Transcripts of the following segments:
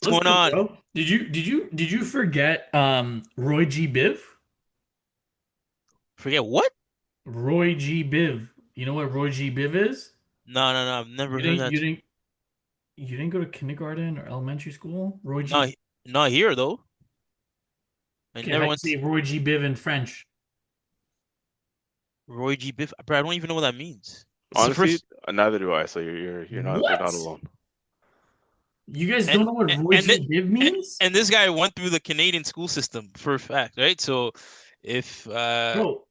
What's going Listen, on? bro. Did you forget Roy G. Biv? Forget what? Roy G. Biv. You know what Roy G. Biv is? No, no, no. I've never You heard didn't that. you didn't you didn't go to kindergarten or elementary school? Roy G. Not, not here though. I Okay, how never do you went to say Roy G. Biv in French? Roy G. Biff. Bro, I don't even know what that means. It's the Honestly, first, neither do I. So you're not What? alone. You guys and don't know what Roy and G. Biv and, means? and this guy went through the Canadian school system for a fact, right? So, if Bro,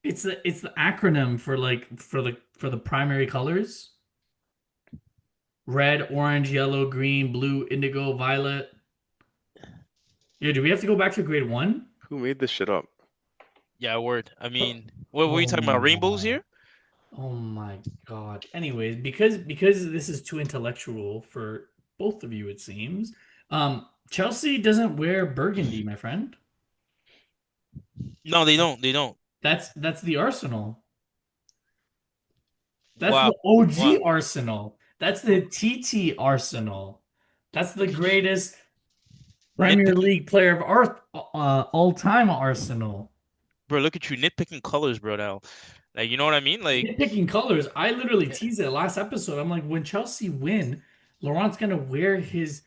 it's the acronym for like for the primary colors. Red, orange, yellow, green, blue, indigo, violet. Yeah, do we have to go back to grade one? Who made this shit up? yeah, word. I mean, what were you Oh talking about? Rainbows my. here? Oh my God. Anyways, because this is too intellectual for both of you, it seems. Chelsea doesn't wear burgundy, my friend. No, they don't. They don't. That's the Arsenal. That's Wow. the OG Wow. Arsenal. That's the TT Arsenal. That's the greatest Premier Nitpicking, League player of all time Arsenal. bro. Look at you nitpicking colors, bro. Now, like, you know what I mean? Like, Picking colors. I literally teased it last episode. I'm like, when Chelsea win, Laurent's gonna wear his,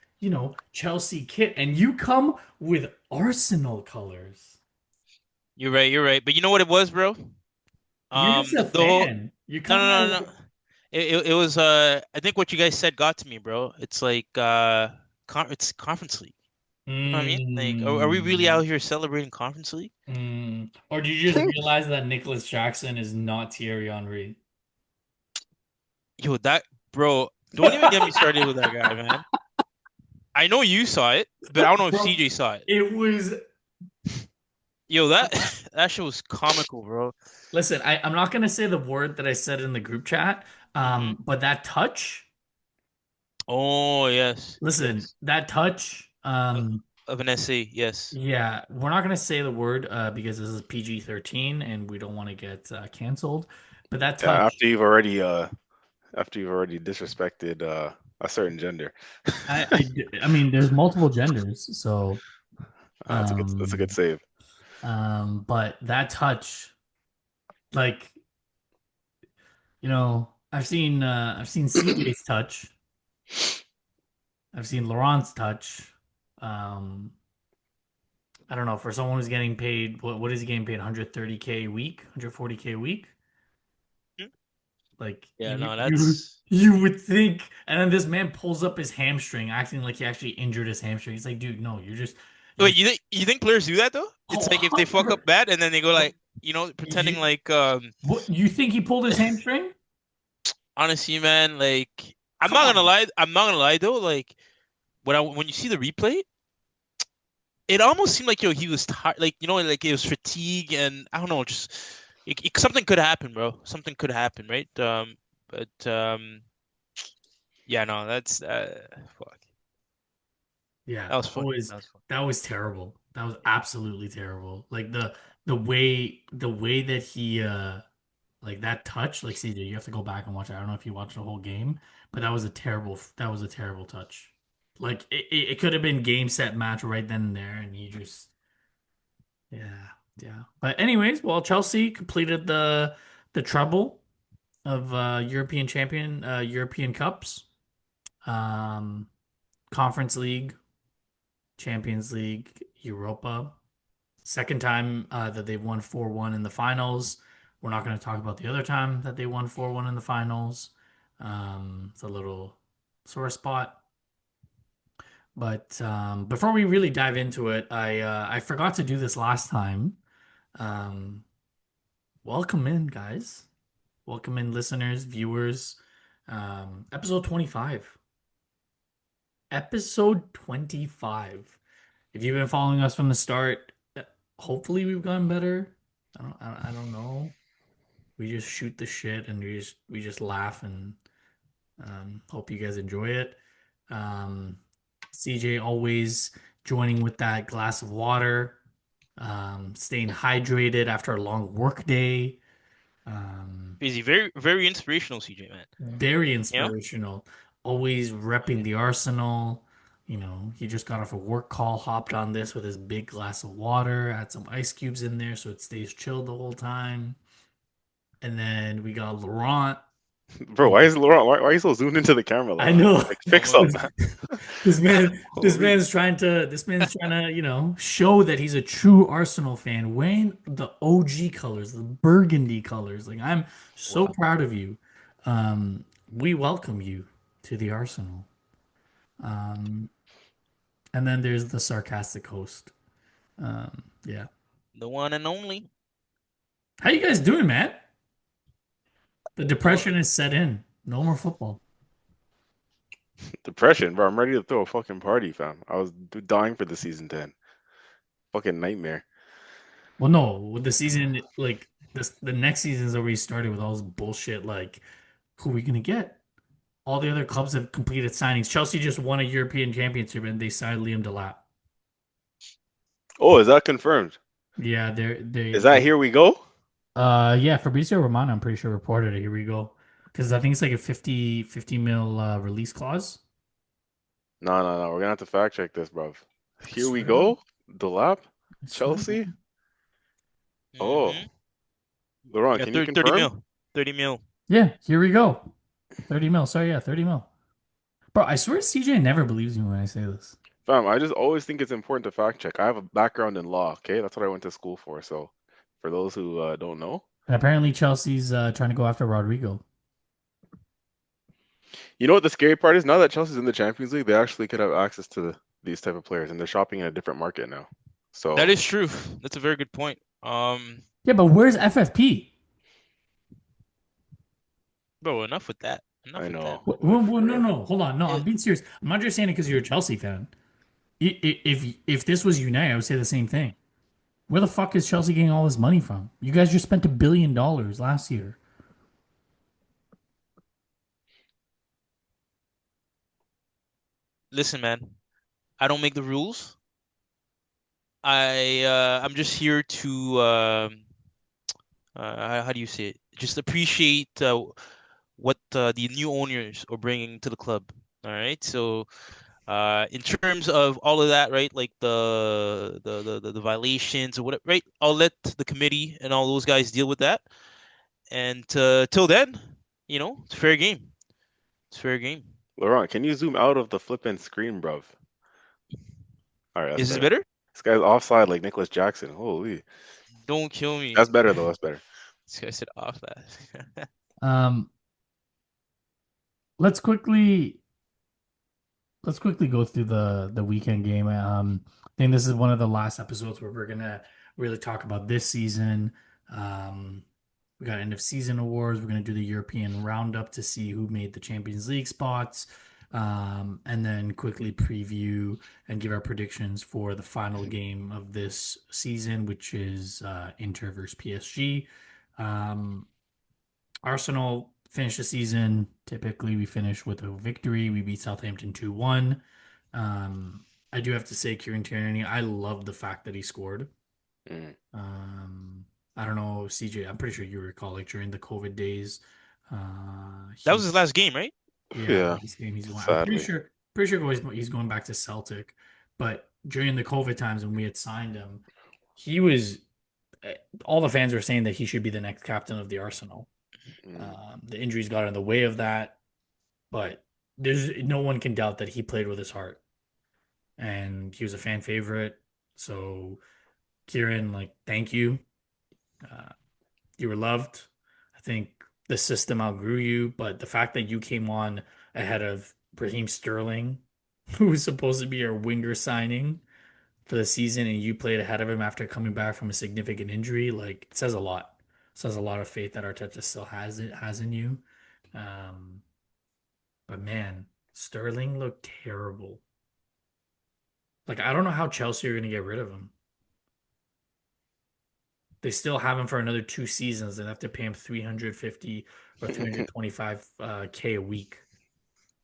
Chelsea kit, and you come with Arsenal colors. you're right. You're right. But you know what it was, bro? You're just a The whole fan. You're No, coming no, no, out. no. It was I think what you guys said got to me, bro. It's like it's Conference League. You know what I mean? Like are we really Mm, out here celebrating Conference League? or did you just realize that Nicholas Jackson is not Thierry Henry? Yo, that bro, don't even get me started with that guy, man. I know you saw it, but I don't know if Bro, CJ saw it. it was. Yo, that that shit was comical, bro. Listen, I'm not gonna say the word that I said in the group chat, Hmm. but that touch. Oh, yes. Listen, Yes. that touch. Uh, of an essay, yes. Yeah, we're not gonna say the word because this is PG-13 and we don't want to get canceled. But that Yeah, touch, after you've already disrespected a certain gender. I mean, there's multiple genders, so That's a good um, save. but that touch, like, I've seen CJ's touch, I've seen Laurent's touch. Um, I don't know, for someone who's getting paid, what is he getting paid? 130K a week, 140K a week? Hmm? Like Yeah, you no, you that's you would think, and then this man pulls up his hamstring, acting like he actually injured his hamstring. He's like, dude, no, you're Wait, just you think players do that though? It's like if they fuck up bad and then they go like, pretending you like what you think he pulled his hamstring? honestly, man, like I'm Come not gonna on. lie. I'm not gonna lie though. Like when you see the replay, it almost seemed like he was tired. Like like it was fatigue and I don't know. Just something could happen, bro. Something could happen, right? But yeah, no, that's fuck. Yeah, That was funny. That was funny. that was terrible. That was absolutely terrible. Like the way that he like that touch, like CJ, you have to go back and watch it. I don't know if you watched the whole game, but that was a terrible touch. Like it could have been game set match right then and there, and you just yeah, yeah. But anyways, well, Chelsea completed the treble of European Cups, um, Conference League, Champions League, Europa. Second time that they've won 4-1 in the finals. We're not going to talk about the other time that they won 4-1 in the finals. It's a little sore spot. But before we really dive into it, I forgot to do this last time. Um, Welcome in, guys. Welcome in, listeners, viewers. Episode 25. Episode 25. If you've been following us from the start, hopefully we've gotten better. I don't know. We just shoot the shit and we just laugh and hope you guys enjoy it. Um, CJ always joining with that glass of water, staying hydrated after a long work day. Um, Crazy, very very inspirational, CJ man. Very You know? inspirational. Always repping the Arsenal. He just got off a work call, hopped on this with his big glass of water, had some ice cubes in there so it stays chilled the whole time. And then we got Laurent. Bro, why is Laurent? Why are you so zoomed into the camera like I that? know Like, Oh fix my up, God. man. this Holy. man's trying to, show that he's a true Arsenal fan, wearing the OG colors, the burgundy colors. Like I'm so Wow. proud of you. We welcome you to the Arsenal. Um, and then there's the sarcastic host. Yeah. The one and only. How you guys doing, man? The Doing depression is set in. No more football. Depression, bro. I'm ready to throw a fucking party, fam. I was dying for the season 10. Fucking nightmare. Well, no, with the season like this, the next season's already started with all this bullshit. Like, who are we gonna get? All the other clubs have completed signings. Chelsea just won a European championship and they signed Liam Delap. Oh, is that confirmed? Yeah, Is that here we go? yeah, Fabrizio Romano, I'm pretty sure reported it. Here we go. Because I think it's like a 50 mil release clause. No, no, no. We're gonna have to fact check this, bro. I Here we swear to God. go. The lap. I swear to Chelsea. God. Oh, hmm Laurent, Yeah, can you 30 confirm? mil. 30 mil. Yeah, here we go. 30 mil. Sorry, yeah, 30 mil. Bro, I swear CJ never believes me when I say this. Fam, I just always think it's important to fact check. I have a background in law, okay? That's what I went to school for. So, for those who don't know, And apparently Chelsea's trying to go after Rodrigo. you know what the scary part is? Now that Chelsea's in the Champions League, they actually could have access to these type of players, and they're shopping in a different market now. That So, is true. That's a very good point. Yeah, but where's FFP? Bro, enough with that. Enough I with that. know. No, no, hold on. No, I'm It, being serious. I'm not just saying it because you're a Chelsea fan. If this was United, I would say the same thing. Where the fuck is Chelsea getting all this money from? You guys just spent $1 billion last year. listen, man. I don't make the rules. I'm just here to how do you say it? Just appreciate what the new owners are bringing to the club. All right. So in terms of all of that, right? Like the violations or whatever, right? I'll let the committee and all those guys deal with that. And till then, it's fair game. It's fair game. Laurent, can you zoom out of the flipping screen, bruv? All right, that's Is this better. better? This guy's offside like Nicholas Jackson. Holy. Don't kill me. That's better, though. That's better. This guy said off that. Um, let's quickly go through the weekend game. I think this is one of the last episodes where we're gonna really talk about this season. Um, we got end of season awards. We're gonna do the European roundup to see who made the Champions League spots, and then quickly preview and give our predictions for the final game of this season, which is Inter versus PSG. Um, Arsenal finished the season. Typically, we finish with a victory. We beat Southampton 2-1. I do have to say, Kieran Tierney, I love the fact that he scored. Mm. I don't know, CJ, I'm pretty sure you recall, like during the COVID days, That was he, his last game, right? yeah, Yeah, this game he's going. I'm sadly. pretty sure he's going back to Celtic. But during the COVID times when we had signed him, he was, all the fans were saying that he should be the next captain of the Arsenal. Mm. The injuries got in the way of that, but there's no one can doubt that he played with his heart, and he was a fan favorite. So, Kieran, like, thank you. Uh, you were loved. I think the system outgrew you, but the fact that you came on ahead of Raheem Sterling, who was supposed to be our winger signing for the season, and you played ahead of him after coming back from a significant injury, like, it says a lot. It says a lot of faith that Arteta still has in you. Um, But man, Sterling looked terrible. Like, I don't know how Chelsea are going to get rid of him. They still have him for another 2 seasons. They have to pay him 350 or 325 K a week.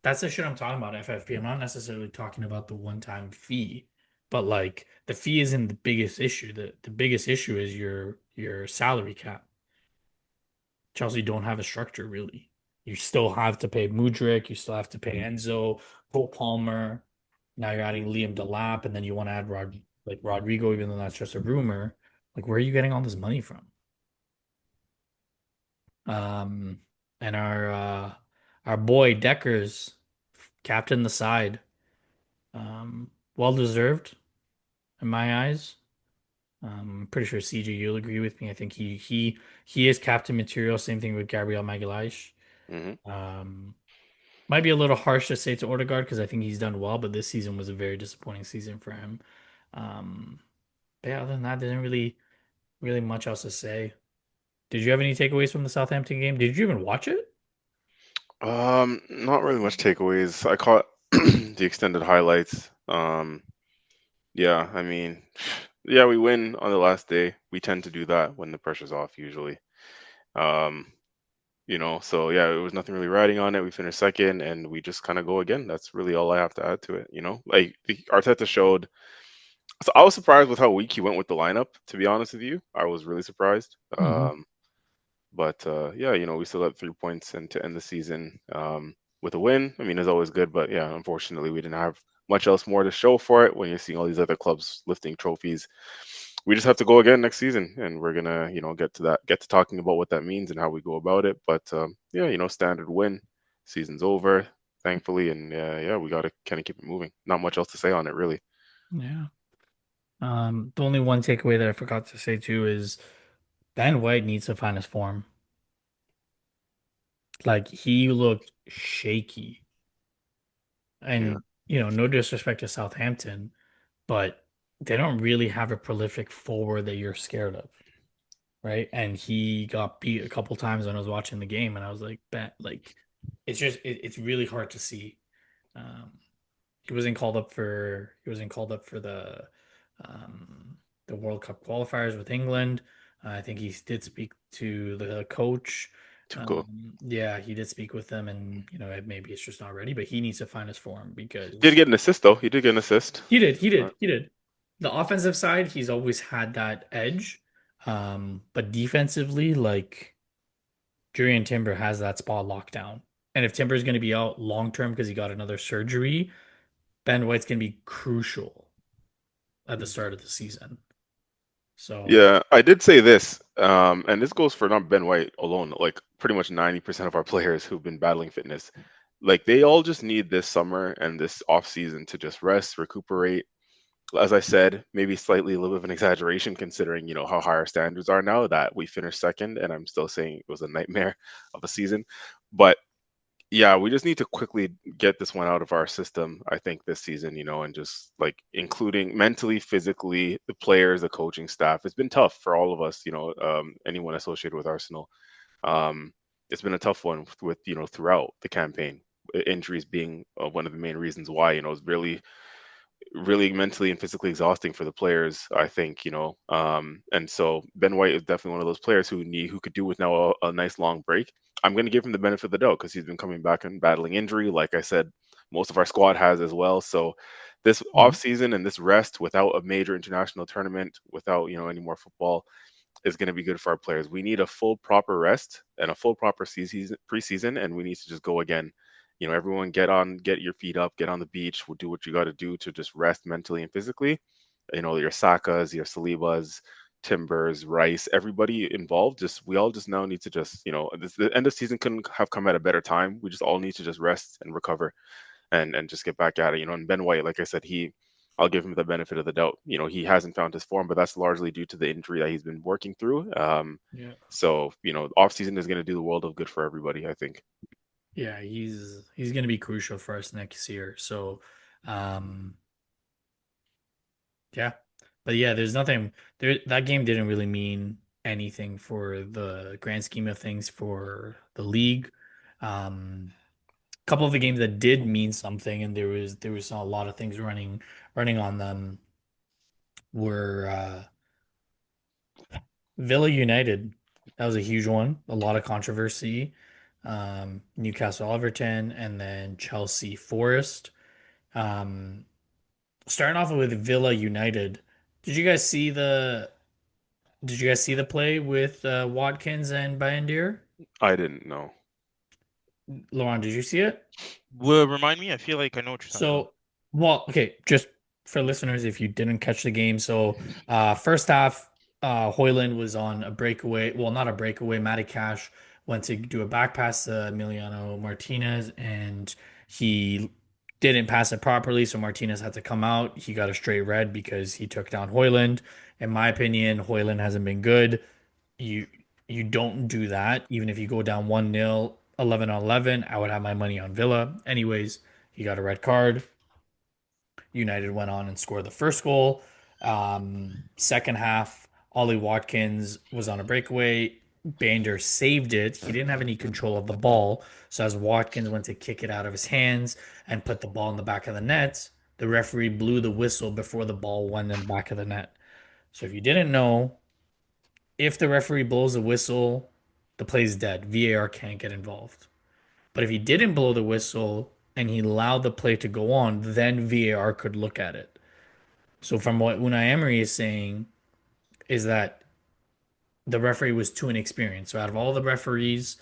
That's the shit I'm talking about, FFP. I'm not necessarily talking about the one-time fee, but like the fee isn't the biggest issue. The biggest issue is your salary cap. Chelsea don't have a structure really. You still have to pay Mudryk, you still have to pay Enzo, Cole Palmer. Now you're adding Liam Delap, and then you want to add Rodrigo, even though that's just a rumor. Like, where are you getting all this money from? Um, and our boy Deckers captain the side. Well deserved in my eyes. I'm pretty sure CJ you'll agree with me. I think he is captain material. Same thing with Gabriel Magalhaes. Hmm. Um, might be a little harsh to say to Odegaard because I think he's done well, but this season was a very disappointing season for him. Um, but yeah, other than that, there's really much else to say. Did you have any takeaways from the Southampton game? Did you even watch it? Not really much takeaways. I caught the extended highlights. Yeah, I mean, yeah, we win on the last day. We tend to do that when the pressure's off usually. Um, so yeah, it was nothing really riding on it. We finished second, and we just kind of go again. That's really all I have to add to it. Like Arteta showed. So I was surprised with how weak he went with the lineup. To be honest with you, I was really surprised. Hmm. But yeah, we still got 3 points and to end the season with a win. I mean, it's always good, but yeah, unfortunately, we didn't have much else more to show for it. When you're seeing all these other clubs lifting trophies, we just have to go again next season, and we're gonna, get to talking about what that means and how we go about it. But yeah, standard win, season's over, thankfully, and yeah, we got to kind of keep it moving. Not much else to say on it, really. Yeah. The only one takeaway that I forgot to say too is Ben White needs to find his form. Like he looked shaky. Yeah, And no disrespect to Southampton, but they don't really have a prolific forward that you're scared of, right? And he got beat a couple times when I was watching the game, and I was like, "Bet, like, it's really hard to see." Um, he wasn't called up for um, the World Cup qualifiers with England. I think he did speak to the coach. too cool. Yeah, he did speak with them, and maybe it's just not ready, but he needs to find his form Did because get an assist though. He did get an assist. he did, he Uh, did, he did. The offensive side, he's always had that edge, but defensively, like Jurriën Timber has that spot locked down. And if Timber's going to be out long term because he got another surgery, Ben White's going to be crucial at the start of the season. So, Yeah, I did say this, and this goes for not Ben White alone, like pretty much 90% of our players who've been battling fitness. Like they all just need this summer and this off season to just rest, recuperate. As I said, maybe slightly a little bit of an exaggeration considering, how high our standards are now that we finished second, and I'm still saying it was a nightmare of a season. But yeah, we just need to quickly get this one out of our system, I think, this season, and just like including mentally, physically, the players, the coaching staff. It's been tough for all of us, anyone associated with Arsenal. Um, it's been a tough one with, throughout the campaign, injuries being one of the main reasons why, it's really mentally and physically exhausting for the players, I think, and so Ben White is definitely one of those players who could do with now a nice long break. I'm going to give him the benefit of the doubt because he's been coming back and battling injury. Like I said, most of our squad has as well. So this off mhm. season and this rest without a major international tournament, without, any more football, is going to be good for our players. We need a full proper rest and a full proper season preseason, and we need to just go again. Everyone get your feet up, get on the beach. We'll do what you got to do to just rest mentally and physically. Your Sakas, your Salibas, Timbers, Rice, everybody involved. We all just now need to just, the end of season couldn't have come at a better time. We just all need to just rest and recover and just get back at it. And Ben White, like I said, I'll give him the benefit of the doubt. He hasn't found his form, but that's largely due to the injury that he's been working through. Yeah. So off season is going to do the world of good for everybody, I think. Yeah, he's going to be crucial for us next year. So, um, yeah. But yeah, there's nothing there. That game didn't really mean anything for the grand scheme of things for the league. Couple of the games that did mean something, and there was a lot of things running on them were Villa United. That was a huge one. A lot of controversy. Newcastle Everton, and then Chelsea Forest. Um, Starting off with Villa United. Did you guys see the Did you guys see the play with Watkins and Bayendier? I didn't know. Laurent, did you see it? Will remind me. I feel like I know what you're talking about. So Well, okay, just for listeners, if you didn't catch the game, so first half, Hoyland was on a breakaway. Well, not a breakaway. Matty Cash went to do a back pass to Emiliano Martinez, and he didn't pass it properly, so Martinez had to come out. He got a straight red because he took down Hoyland. In my opinion, Hoyland hasn't been good. You you don't do that, even if you go down 1-0, 11 on 11. I would have my money on Villa. Anyways, he got a red card. United went on and scored the first goal. Second half, Ollie Watkins was on a breakaway. Bander saved it. He didn't have any control of the ball. So as Watkins went to kick it out of his hands and put the ball in the back of the net, the referee blew the whistle before the ball went in the back of the net. So if you didn't know, if the referee blows a whistle, the play's dead. VAR can't get involved. But if he didn't blow the whistle and he allowed the play to go on, then VAR could look at it. So from what Unai Emery is saying is that the referee was too inexperienced. So out of all the referees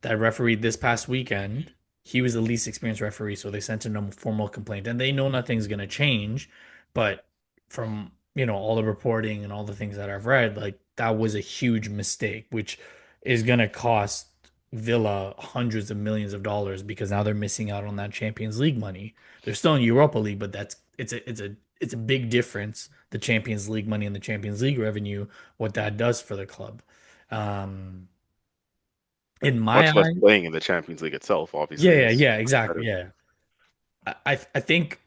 that refereed this past weekend, he was the least experienced referee. So they sent in a formal complaint, and they know nothing's going to change. But from all the reporting and all the things that I've read, like that was a huge mistake, which is going to cost Villa hundreds of millions of dollars because now they're missing out on that Champions League money. They're still in Europa League, but it's a big difference. The Champions League money and the Champions League revenue, what that does for the club. Um, in my Much less eye, playing in the Champions League itself, yeah, obviously, yeah, is yeah, exactly, better. yeah. I think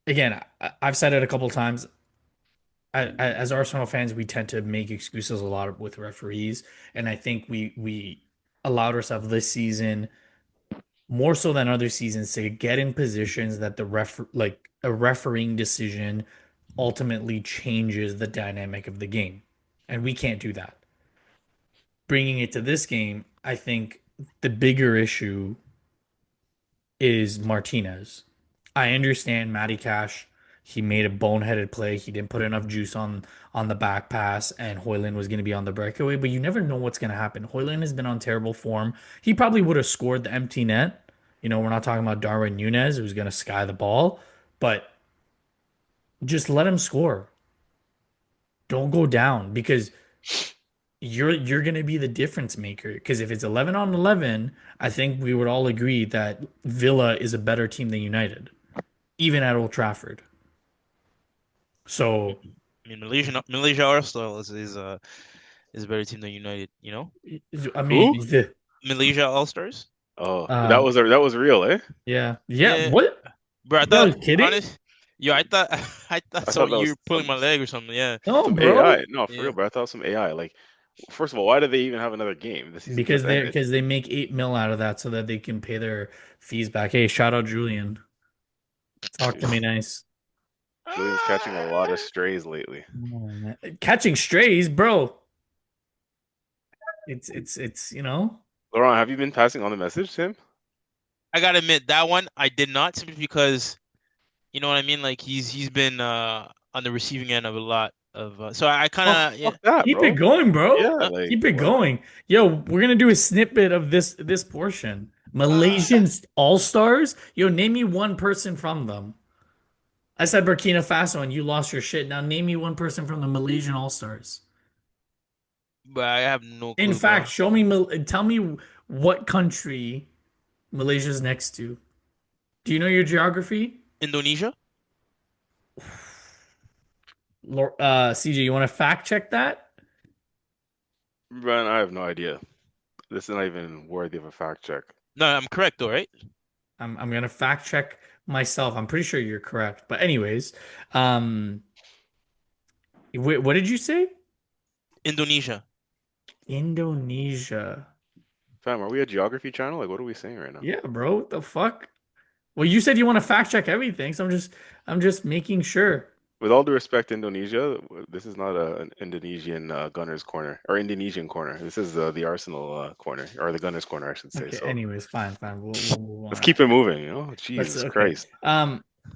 again, I've said it a couple times. As Arsenal fans, we tend to make excuses a lot with referees, and I think we allowed ourselves this season more so than other seasons to get in positions that like a refereeing decision ultimately changes the dynamic of the game, and we can't do that. Bringing it to this game, I think the bigger issue is Martinez. I understand Matty Cash. He made a boneheaded play. He didn't put enough juice on the back pass, and Hoyland was going to be on the breakaway. But you never know what's going to happen. Hoyland has been on terrible form. He probably would have scored the empty net. We're not talking about Darwin Nunez, who's going to sky the ball, but just let him score. Don't go down because you're going to be the difference maker. Because if it's 11 on 11, I think we would all agree that Villa is a better team than United, even at Old Trafford. So, I mean, Malaysia Arsenal is a better team than United. I mean, Who? Malaysia All Stars. Oh, uh, that was real, eh? yeah, yeah. Yeah, What? bro. I You thought guys kidding? honest. Yo, I thought I thought I so. thought that You was were pulling my leg or something. Yeah, No, some AI. bro. No, for yeah. real, bro. I thought it was some AI. Like, first of all, why did they even have another game? The season Because just they ended. because they make 8 mil out of that so that they can pay their fees back. Hey, shout out Julian. Talk to me nice. Julian's catching a lot of strays lately. Oh, man. Catching strays, bro. It's. Laurent, have you been passing on the message to him? I gotta admit that one I did not simply because you know what I mean. Like he's been on the receiving end of a lot of. So I Oh, kind of yeah. Fuck that, keep it bro. going, Yeah, bro. like Keep it what? going. Yo, we're gonna do a snippet of this portion. Malaysian All Stars. Yo, name me one person from them. I said Burkina Faso and you lost your shit. Now name me one person from the Malaysian All Stars. But I have no In clue, bro. fact, tell me what country Malaysia's next to. Do you know your geography? Indonesia? CJ, you want to fact check that? Brian, I have no idea. This is not even worthy of a fact check. No, I'm correct though, right? I'm gonna fact check myself. I'm pretty sure you're correct. But anyways, um, what did you say? Indonesia. Indonesia. Fam, are we a geography channel? Like, what are we saying right now? Yeah, bro. What the fuck? Well, you said you want to fact check everything, so I'm just making sure. With all due respect, Indonesia, this is not an Indonesian Gunners corner or Indonesian corner. This is the Arsenal corner or the Gunners corner, I should say. Okay. So Anyways, fine, fine. We'll move let's on. keep it moving. Let's Jesus okay. Christ,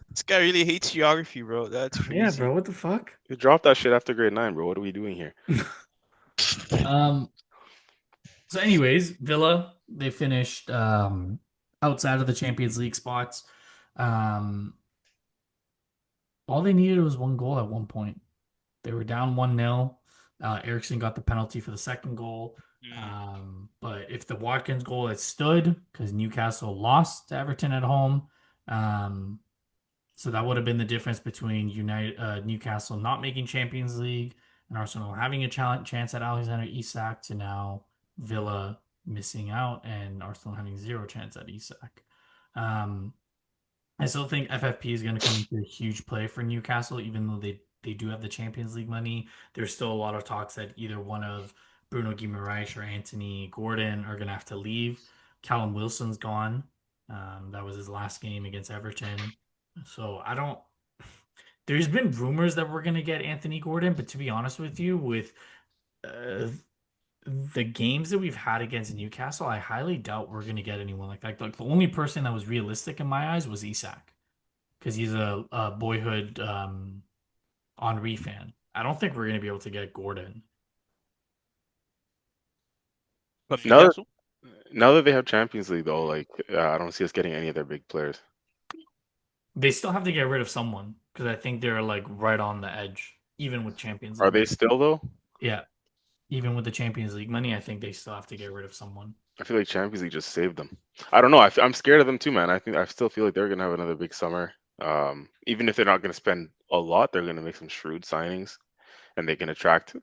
This guy really hates geography, bro. That's Yeah, crazy. bro. What the fuck? you dropped that shit after grade 9, bro. What are we doing here? Um. So, anyways, Villa they finished outside of the Champions League spots. Um. All they needed was one goal at one point. They were down 1-0. Eriksson got the penalty for the second goal. Mm. But if the Watkins goal had stood, because Newcastle lost to Everton at home, um, so that would have been the difference between Newcastle not making Champions League and Arsenal having a chance at Alexander Isak to now Villa missing out and Arsenal having zero chance at Isak. Um, I still think FFP is going to come into a huge play for Newcastle, even though they do have the Champions League money. There's still a lot of talks that either one of Bruno Guimaraes or Anthony Gordon are going to have to leave. Callum Wilson's gone. That was his last game against Everton. So I don't. There's been rumors that we're going to get Anthony Gordon, but to be honest with you, with uh, the games that we've had against Newcastle, I highly doubt we're going to get anyone like that. Like the only person that was realistic in my eyes was Isak because he's a boyhood Henri fan. I don't think we're going to be able to get Gordon. From Now that Newcastle? now that they have Champions League though, like I don't see us getting any of their big players. They still have to get rid of someone because I think they're like right on the edge, even with Champions Are League they money. still though? Yeah, even with the Champions League money, I think they still have to get rid of someone. I feel like Champions League just saved them. I don't know. I'm scared of them too, man. I think I still feel like they're gonna have another big summer. Even if they're not gonna spend a lot, they're gonna make some shrewd signings, and they can attract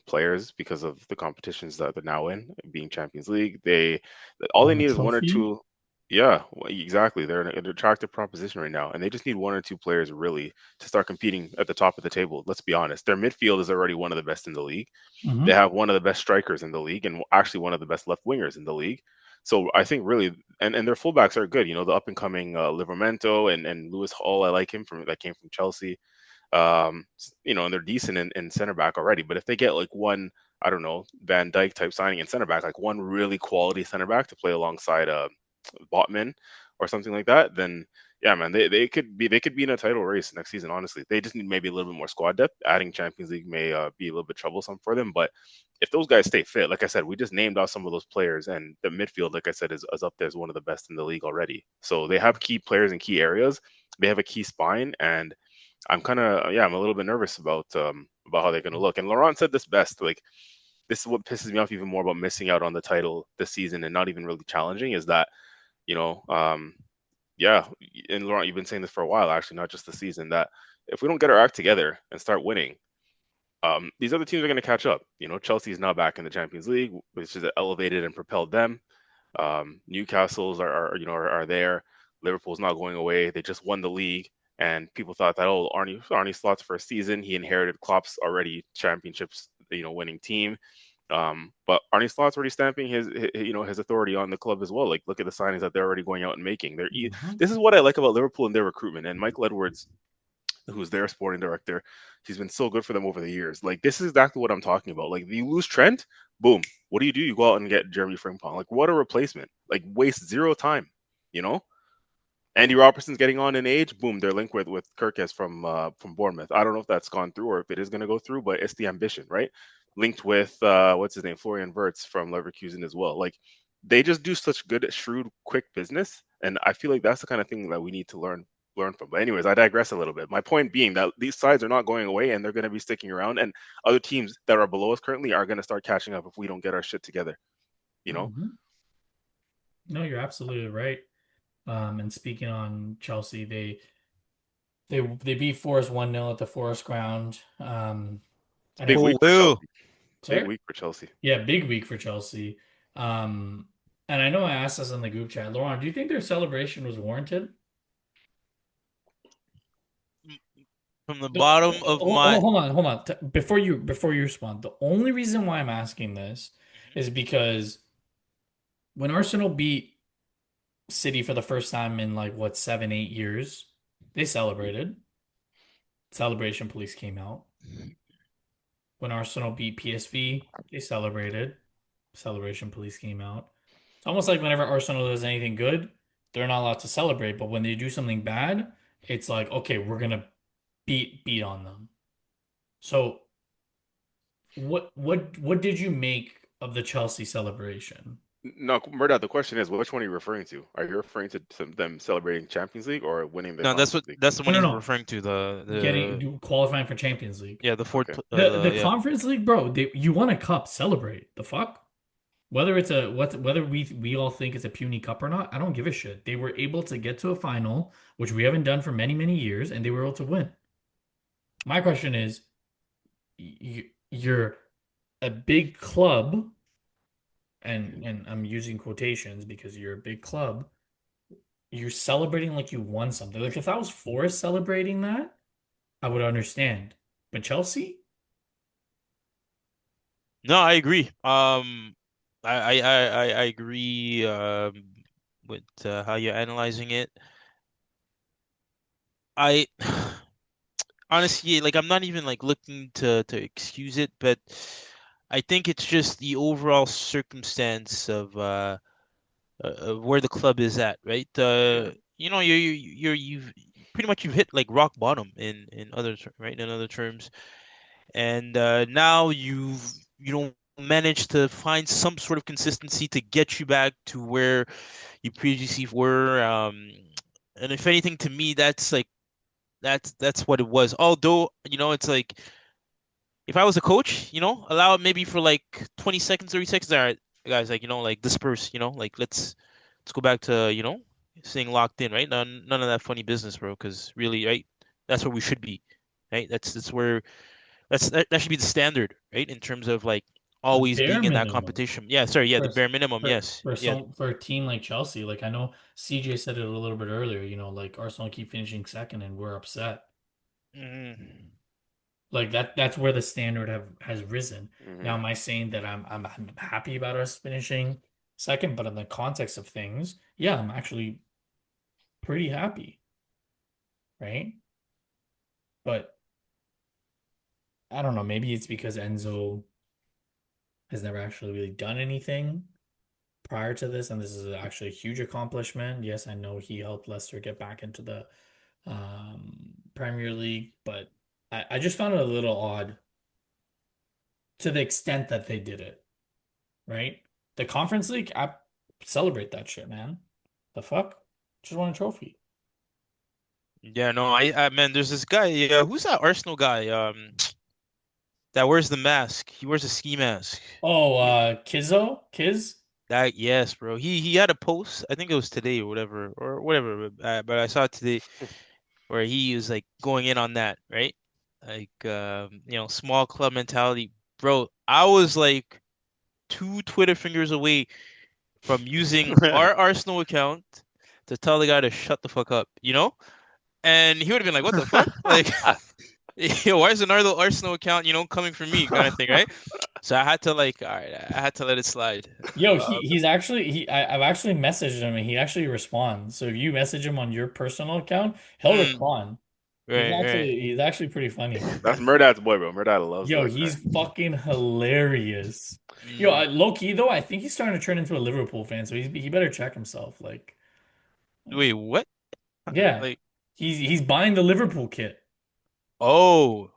players because of the competitions that they're now in, being Champions League. They all they Won a need is one or trophy. two. Yeah, exactly. They're an attractive proposition right now, and they just need one or two players really to start competing at the top of the table. Let's be honest. Their midfield is already one of the best in the league. They Mm-hmm. have one of the best strikers in the league, and actually one of the best left wingers in the league. So I think really, and their fullbacks are good. You know, the up and coming Livermento and Lewis Hall. I like him from that came from Chelsea. And they're decent in center back already. But if they get like one, I don't know, Van Dyke type signing in center back, like one really quality center back to play alongside Botman or something like that, then yeah, man, they could be in a title race next season. Honestly, they just need maybe a little bit more squad depth. Adding Champions League may be a little bit troublesome for them, but if those guys stay fit, like I said, we just named off some of those players, and the midfield, like I said, is up there as one of the best in the league already. So they have key players in key areas. They have a key spine, and I'm a little bit nervous about how they're gonna look. And Laurent said this best, like this is what pisses me off even more about missing out on the title this season and not even really challenging is that, you know, yeah, and Laurent, you've been saying this for a while, actually, not just the season, that if we don't get our act together and start winning, these other teams are going to catch up. You know, Chelsea is now back in the Champions League, which has elevated and propelled them. Newcastle's are there. Liverpool's not going away. They just won the league, and people thought that Arnie Slot's first season, he inherited Klopp's already championships winning team. But Arnie Slot's already stamping his authority on the club as well. Like look at the signings that they're already going out and making. Mm-hmm. This is what I like about Liverpool and their recruitment. And Michael Edwards, who's their sporting director, he's been so good for them over the years. Like this is exactly what I'm talking about. Like you lose Trent, boom. What do? You go out and get Jeremy Frimpong. Like what a replacement. Like waste zero time. You know. Andy Robertson's getting on in age. Boom, they're linked with Kirkes from Bournemouth. I don't know if that's gone through or if it is going to go through, but it's the ambition, right? Linked with what's his name, Florian Wirtz from Leverkusen as well. Like they just do such good, shrewd, quick business, and I feel like that's the kind of thing that we need to learn from. But anyways, I digress a little bit. My point being that these sides are not going away, and they're going to be sticking around, and other teams that are below us currently are going to start catching up if we don't get our shit together. You know. Mm-hmm. No, you're absolutely right. And speaking on Chelsea, they beat Forest 1-0 at the Forest ground. It's a And I big Oh, week for Will. Chelsea. Big sorry? week for Chelsea. Yeah, big week for Chelsea. Um, and I know I asked this in the group chat. Laurent, do you think their celebration was warranted? From the The, bottom of my. hold on. Before you respond, the only reason why I'm asking this is because when Arsenal beat City for the first time in like what 7, 8 years, they celebrated. Celebration police came out. When Arsenal beat PSV, they celebrated. Celebration police came out. It's almost like whenever Arsenal does anything good, they're not allowed to celebrate. But when they do something bad, it's like, okay, we're gonna beat on them. So what did you make of the Chelsea celebration? No, Murdoch, the question is, which one are you referring to? Are you referring to them celebrating Champions League or winning the No, Conference League? that's the No, one no, he's no. referring to. Qualifying for Champions League. Yeah, the Okay. The yeah. Conference League, bro. You won a cup, celebrate. The fuck? Whether we all think it's a puny cup or not, I don't give a shit. They were able to get to a final, which we haven't done for many, many years, and they were able to win. My question is, you're a big club, and I'm using quotations because you're a big club. You're celebrating like you won something. Like if I was Forest celebrating that, I would understand. But Chelsea? No, I agree. I agree with how you're analyzing it. I honestly, like, I'm not even like looking to excuse it, but I think it's just the overall circumstance of where the club is at, right? Yeah. You've pretty much you've hit like rock bottom right? In other terms, and now you don't manage to find some sort of consistency to get you back to where you previously were. And if anything, to me, that's like that's what it was. Although, it's like if I was a coach, allow it maybe for like 20 seconds, 30 seconds. All right, guys, like, like disperse, like let's go back to, staying locked in, right? None of that funny business, bro, because really, right? That's where we should be, right? That's where that should be the standard, right? In terms of like The always bare being in that minimum. competition. Yeah, sorry, yeah, For the bare minimum, yes. Yeah. for a team like Chelsea, like I know CJ said it a little bit earlier, like Arsenal keep finishing second and we're upset. Mhm. Like that's where the standard has risen. Now, Hmm. am I saying that I'm happy about us finishing second? But in the context of things, yeah, I'm actually pretty happy, right? But I don't know, maybe it's because Enzo has never actually really done anything prior to this, and this is actually a huge accomplishment. Yes, I know he helped Leicester get back into the Premier League, but I just found it a little odd to the extent that they did it, right? The Conference League, I celebrate that shit, man. The fuck? Just won a trophy. Yeah, no, man, there's this guy, who's that Arsenal guy, that wears the mask. He wears a ski mask. Oh, He, Kiz? that yes, bro. He had a post. I think it was today or whatever. But I saw it today where he was like going in on that, right? Like, small club mentality, bro. I was like two Twitter fingers away from using our Arsenal account to tell the guy to shut the fuck up, And he would have been like, "What the fuck?" Like, yo, why is another Arsenal account, coming from me, kind of thing, right? So I had to like, all right, I had to let it slide. Yo, Uh, he's actually I've actually messaged him and he actually responds. So if you message him on your personal account, he'll mm, respond. right, He's actually pretty funny. That's Murdoch's boy, bro. Murdoch loves Yo, that guy. he's fucking hilarious. Yo, mm. low key though, I think he's starting to turn into a Liverpool fan, so he better check himself. Wait, what? Yeah, Like, he's buying the Liverpool kit. oh,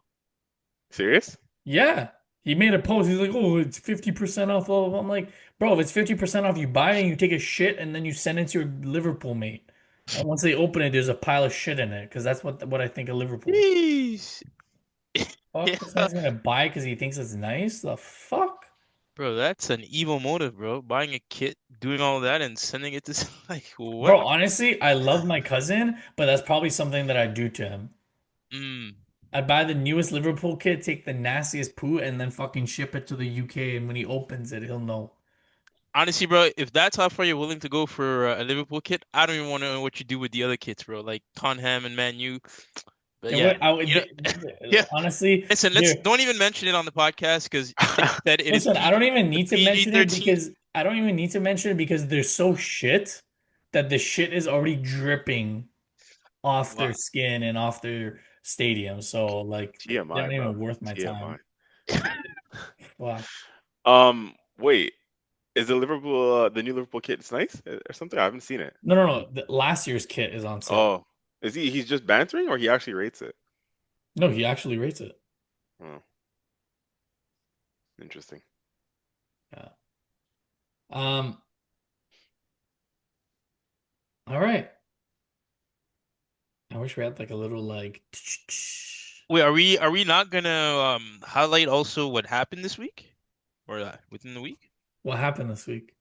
Serious? Yeah, he made a post. He's like, "Oh, it's 50% off." Blah, blah, blah. I'm like, "Bro, if it's 50% off, you buy it and you take a shit and then you send it to your Liverpool mate. And once they open it, there's a pile of shit in it because that's what I think of Liverpool. jeez. Fuck, this Yeah, man's gonna buy it because he thinks it's nice. The fuck, bro, that's an evil motive, bro. Buying a kit, doing all that, and sending it to like what? bro. Honestly, I love my cousin, but that's probably something that I do to him. Mm. I'd buy the newest Liverpool kit, take the nastiest poo, and then fucking ship it to the UK. And when he opens it, he'll know. Honestly, bro, if that's how far you're willing to go for a Liverpool kit, I don't even want to know what you do with the other kits, bro. Like Tottenham and Man U. But And yeah, what I would yeah. honestly, Listen, let's there. don't even mention it on the podcast because, like you said, it is Listen, I don't even need to mention it PG-13. because I don't even need to mention it because they're so shit that the shit is already dripping off Wow. their skin and off their stadium. So like they're TMI, not bro. even worth my TMI. time. Fuck. Wait, is the Liverpool the new Liverpool kit it's nice or something? I haven't seen it. No, no, no. Last year's kit is on sale. Oh, is he's just bantering or he actually rates it? No, he actually rates it. Oh, interesting. Yeah. Um, All right. I wish we had like a little like. Wait, are we not gonna highlight also what happened this week or within the week? What happened this week?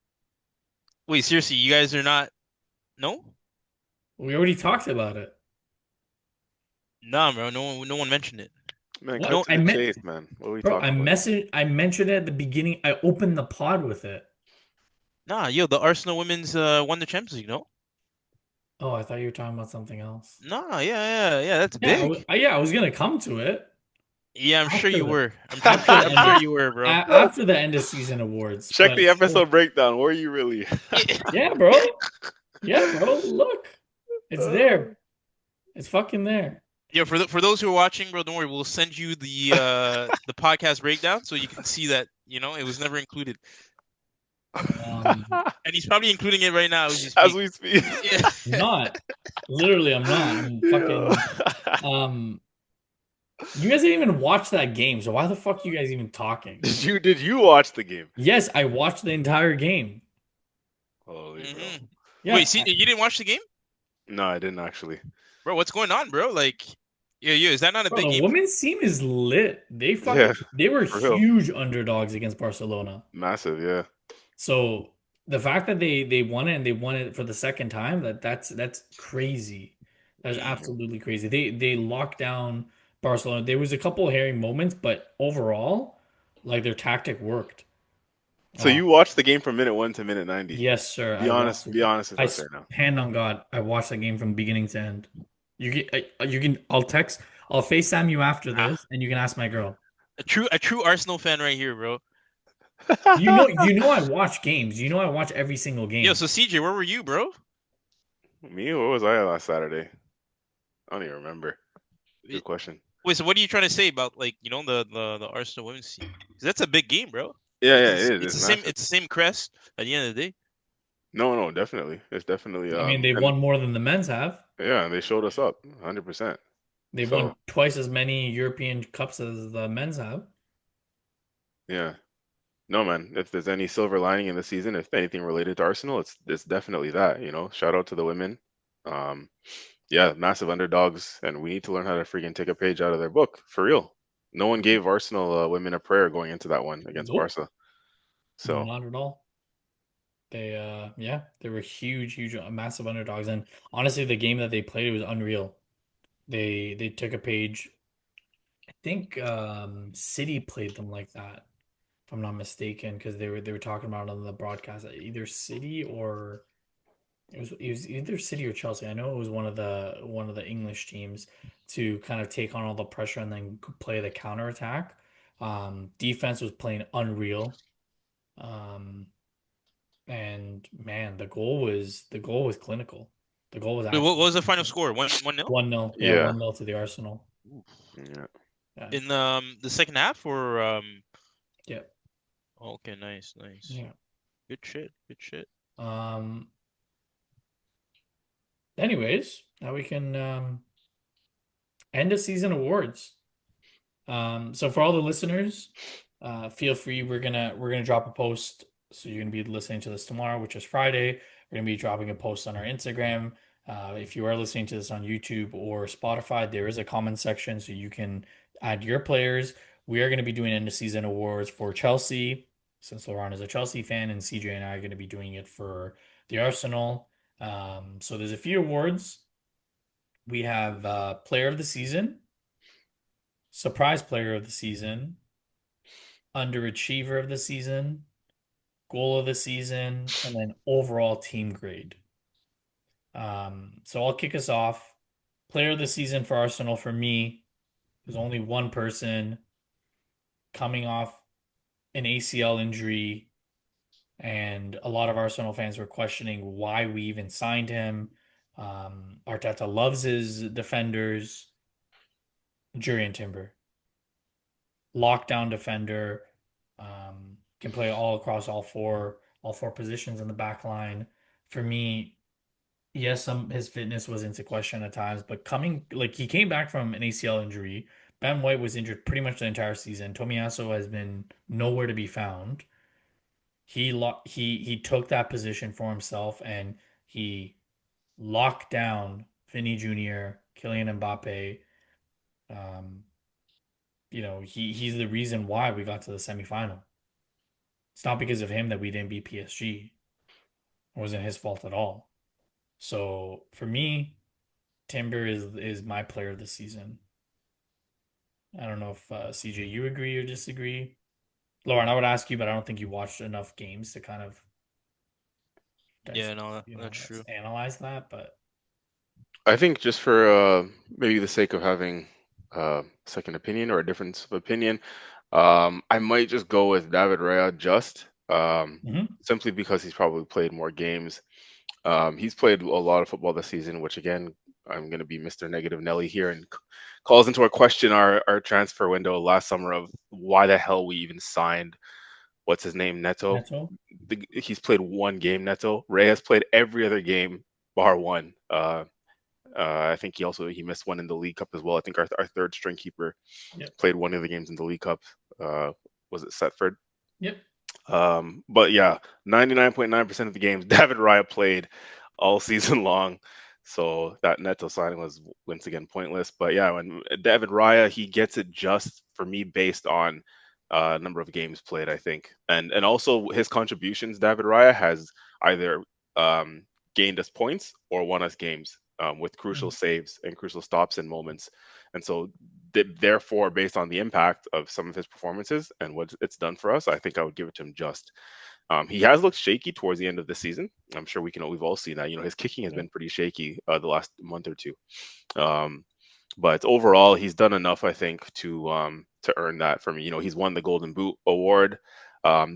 Wait, seriously, you guys are not? No, We already talked about it. nah, bro. No one mentioned it. Man, What cut No, to I the meant, chase, man. What are we bro. talking about here? I mentioned it at the beginning. I opened the pod with it. nah, yo, the Arsenal women's won the Champions League. No, Oh, I thought you were talking about something else. nah, yeah, that's Yeah, big. I was gonna come to it Yeah, I'm sure after you the were. I'm I'm after sure the I'm end sure of you were, bro. after the end of season awards. Check But the still, episode breakdown. Were you really? yeah, bro. Yeah, bro. Look, it's there. It's fucking there. Yeah, for those who are watching, bro, don't worry. We'll send you the podcast breakdown so you can see that it was never included, Um, and he's probably including it right now as you As speak. we speak. Yeah. I'm not. Literally, I'm not. I'm fucking. Um, you guys didn't even watch that game, so why the fuck are you guys even talking? Did you watch the game? Yes, I watched the entire game. Holy bro. hmm Wait, Yeah, see, you didn't watch the game, No, I didn't actually. bro? What's going on, bro? Like, yeah, is that not a bro, big the game? women's team is lit. Yeah, They were for real. huge underdogs against Barcelona. Massive, yeah. So the fact that they won it and they won it for the second time, that's crazy. That's Mm. absolutely crazy. They locked down Barcelona. There was a couple of hairy moments, but overall, like their tactic worked. So you watched the game from minute 1 to minute 90. Yes, sir. Be honest. Be honest with us right now. Hand on God, I watched the game from beginning to end. I'll text, I'll FaceTime you after Ah, this, and you can ask my girl. a true Arsenal fan right here, bro. You know I watch games. You know I watch every single Yo, game. so CJ, where were you, bro? Me? What was I last Saturday? I don't even remember. Good Wait, question. so what are you trying to say about like the Arsenal women's team? 'Cause that's a big game, bro. Yeah, Like yeah, it's it is. it's It's the same massive. it's the same crest at the end of the day. No, no, definitely. It's definitely I mean, they've and won more than the men's have. yeah, they showed us up 100%. They've won So, twice as many European Cups as the men's have. yeah. No, man, if there's any silver lining in the season, if anything related to Arsenal, it's definitely that. Shout out to the women. Um, yeah, massive underdogs, and we need to learn how to freaking take a page out of their book for real. No one gave Arsenal women a prayer going into that one against Nope, Barca. no, So, not at all. Yeah, they were huge, massive underdogs. And honestly, the game that they played was unreal. They took a page. I think City played them like that, if I'm not mistaken, because they were talking about it on the broadcast. Either City or it was either City or Chelsea. I know it was one of the English teams to kind of take on all the pressure and then play the counter attack. Defense was playing unreal. Um, and man, the goal was clinical. The goal was Wait, what absolutely was the final score? One nil 1-0. Yeah, yeah, 1-0 to the Arsenal. yeah. Yeah. in the second half or Yeah. okay, nice. Yeah. Good shit. Um, anyways, now we can end of season awards. So for all the listeners, feel free. We're gonna drop a post. So you're gonna be listening to this tomorrow, which is Friday. We're gonna be dropping a post on our Instagram. If you are listening to this on YouTube or Spotify, there is a comment section so you can add your players. We are going to be doing end of season awards for Chelsea, since Laurent is a Chelsea fan, and CJ and I are going to be doing it for the Arsenal. So there's a few awards. We have Player of the Season, Surprise Player of the Season, Underachiever of the Season, Goal of the Season, and then Overall Team Grade. So I'll kick us off. Player of the season for Arsenal for me, there's only one person coming off an ACL injury, and a lot of Arsenal fans were questioning why we even signed him. Arteta loves his defenders. Jurriën Timber, lockdown defender, can play all across all four positions in the back line. For me, yes, his fitness was into question at times, but he came back from an ACL injury. Ben White was injured pretty much the entire season. Tomiyasu has been nowhere to be found. He took that position for himself, and he lock down Vinny Jr., Kylian Mbappe. Um, he's the reason why we got to the semifinal. It's not because of him that we didn't beat PSG. It wasn't his fault at all. So for me, Timber is my player of the season. I don't know if CJ you agree or disagree. Lauren, I would ask you, but I don't think you watched enough games to kind of Yeah, no, that's true. analyze that. But I think just for maybe the sake of having second opinion or a difference of opinion, I might just go with David Raya just Mhm. simply because he's probably played more games. He's played a lot of football this season, which again, I'm going to be Mr. Negative Nelly here and calls into our question our transfer window last summer of why the hell we even signed what's his name Neto. Neto, He's played one game Neto. Ray has played every other game bar one. I think he missed one in the League Cup as well. I think our third string keeper yep, played one of the games in the League Cup. Uh, was it Setford? yep, But yeah, 99.9% of the games David Raya played all season long. So that Neto signing was once again pointless. But yeah, when David Raya, he gets it just for me based on number of games played, I think, and also his contributions. David Raya has either um, gained us points or won us games with crucial mm, saves and crucial stops and moments. And so therefore, based on the impact of some of his performances and what it's done for us, I think I would give it to him just. He has looked shaky towards the end of the season. I'm sure we've all seen that. His kicking has yep, been pretty shaky the last month or two. Um, but overall, he's done enough, I think, to earn that for me. He's won the Golden Boot award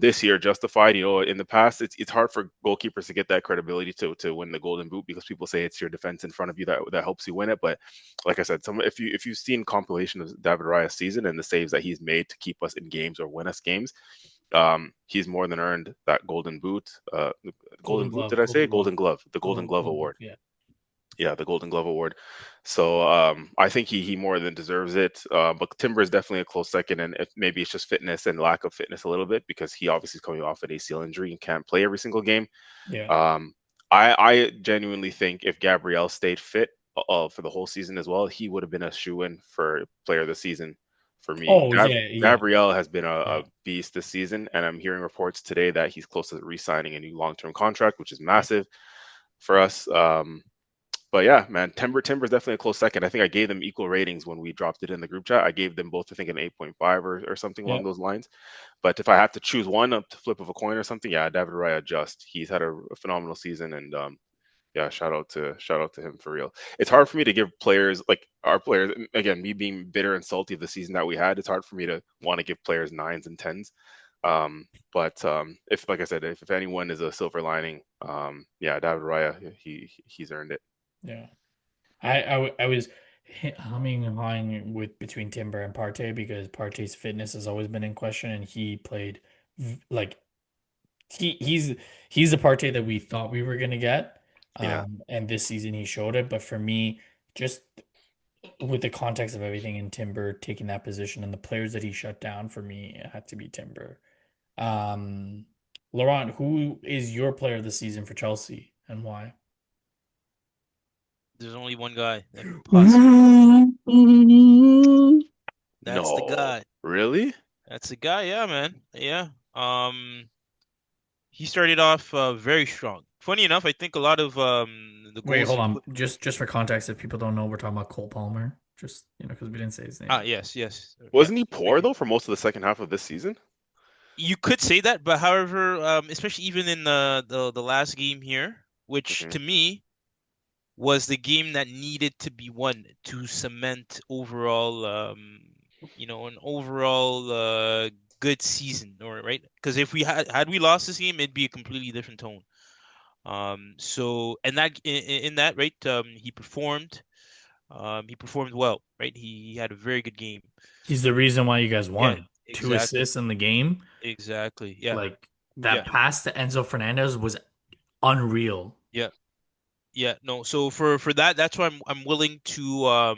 this year, justified. In the past, it's hard for goalkeepers to get that credibility to win the Golden Boot because people say it's your defense in front of you that helps you win it. But like I said, if you've seen compilation of David Raya's season and the saves that he's made to keep us in games or win us games, he's more than earned that Golden Boot. Golden Golden Boot, Glove, did I say? Golden Glove, Golden Glove. The Golden Glove Golden Glove. Award. Yeah, Yeah, the Golden Glove Award. So I think he more than deserves it. But Timber is definitely a close second, and if maybe it's just fitness and lack of fitness a little bit because he obviously is coming off an ACL injury and can't play every single game. yeah. Um, I genuinely think if Gabriel stayed fit for the whole season as well, he would have been a shoe-in for Player of the Season for me. Oh yeah, yeah, Gabriel has been a yeah, beast this season, and I'm hearing reports today that he's close to re-signing a new long-term contract, which is yep, massive for us. But yeah, man, Timber's definitely a close second. I think I gave them equal ratings when we dropped it in the group chat. I gave them both, I think, an 8.5 or something along yep, those lines. But if I have to choose one up to flip of a coin or something, yeah, David Raya just he's had a phenomenal season, and yeah, shout out to him for real. It's hard for me to give players like our players again, me being bitter and salty of the season that we had. It's hard for me to want to give players nines and tens. But if like I said, if anyone is a silver lining, yeah, David Raya, he's earned it. yeah. I was humming and hawing with between Timber and Partey because Partey's fitness has always been in question, and he played like he's the Partey that we thought we were gonna get. Yeah. And this season he showed it. But for me, just with the context of everything in Timber taking that position and the players that he shut down, for me, it had to be Timber. Um, Laurent, who is your player of the season for Chelsea and why? There's only one guy that could possibly. That's the No, guy. really? That's the guy. Yeah, man. Yeah. He started off very strong. Funny enough, I think a lot of the Wait, goals hold he on. put. Just for context, if people don't know, we're talking about Cole Palmer. Just because we didn't say his Ah, name. yes, yes. Yeah. Wasn't he Thank poor you. though for most of the second half of this season? You could say that, but however, especially even in the last game here, which Hmm. to me was the game that needed to be won to cement overall, an overall good season, or right? Because if we had we lost this game, it'd be a completely different tone. So and that in that right, he performed well, right? He had a very good game. He's the reason why you guys Yeah, won. Two exactly, assists in the game. exactly. Yeah, Like yeah, that pass to Enzo Fernandez was unreal. yeah. Yeah, no. So for that, that's why I'm willing to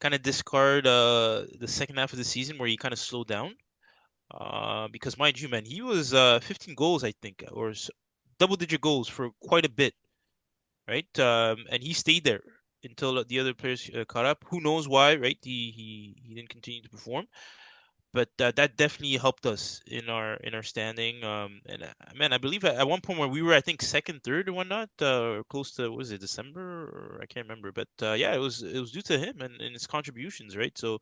kind of discard the second half of the season where he kind of slowed down. Because mind you, man, he was 15 goals, I think, or double digit goals for quite a bit. right? And he stayed there until the other players caught up. Who knows why, right? He didn't continue to perform, but that definitely helped us in our standing. And man, I believe at one point where we were, I think second, third, or whatnot, or close to what was it, December, or I can't remember, but yeah, it was due to him and his contributions, right? So,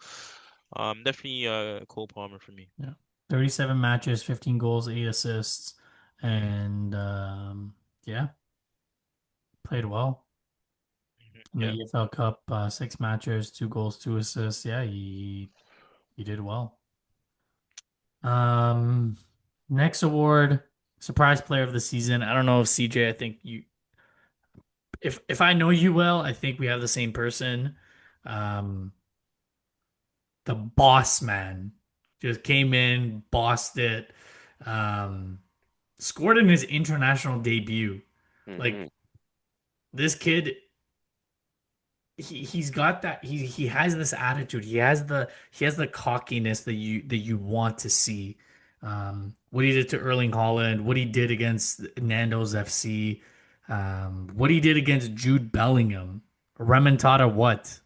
definitely Cole Palmer for me. Yeah. 37 matches, 15 goals, 8 assists, and yeah, played well. In the Yeah. EFL Cup, 6 matches, 2 goals, 2 assists. Yeah, he did well. Um, Next award, surprise player of the season. I don't know if CJ, I think you if I know you well, I think we have the same person. Um, the boss man just came in, bossed it, um, scored in his international debut. Hmm. Like this kid, he's got that he has this attitude. He has the cockiness that you want to see. What he did to Erling Haaland, what he did against Nando's FC, what he did against Jude Bellingham, Remontada, what?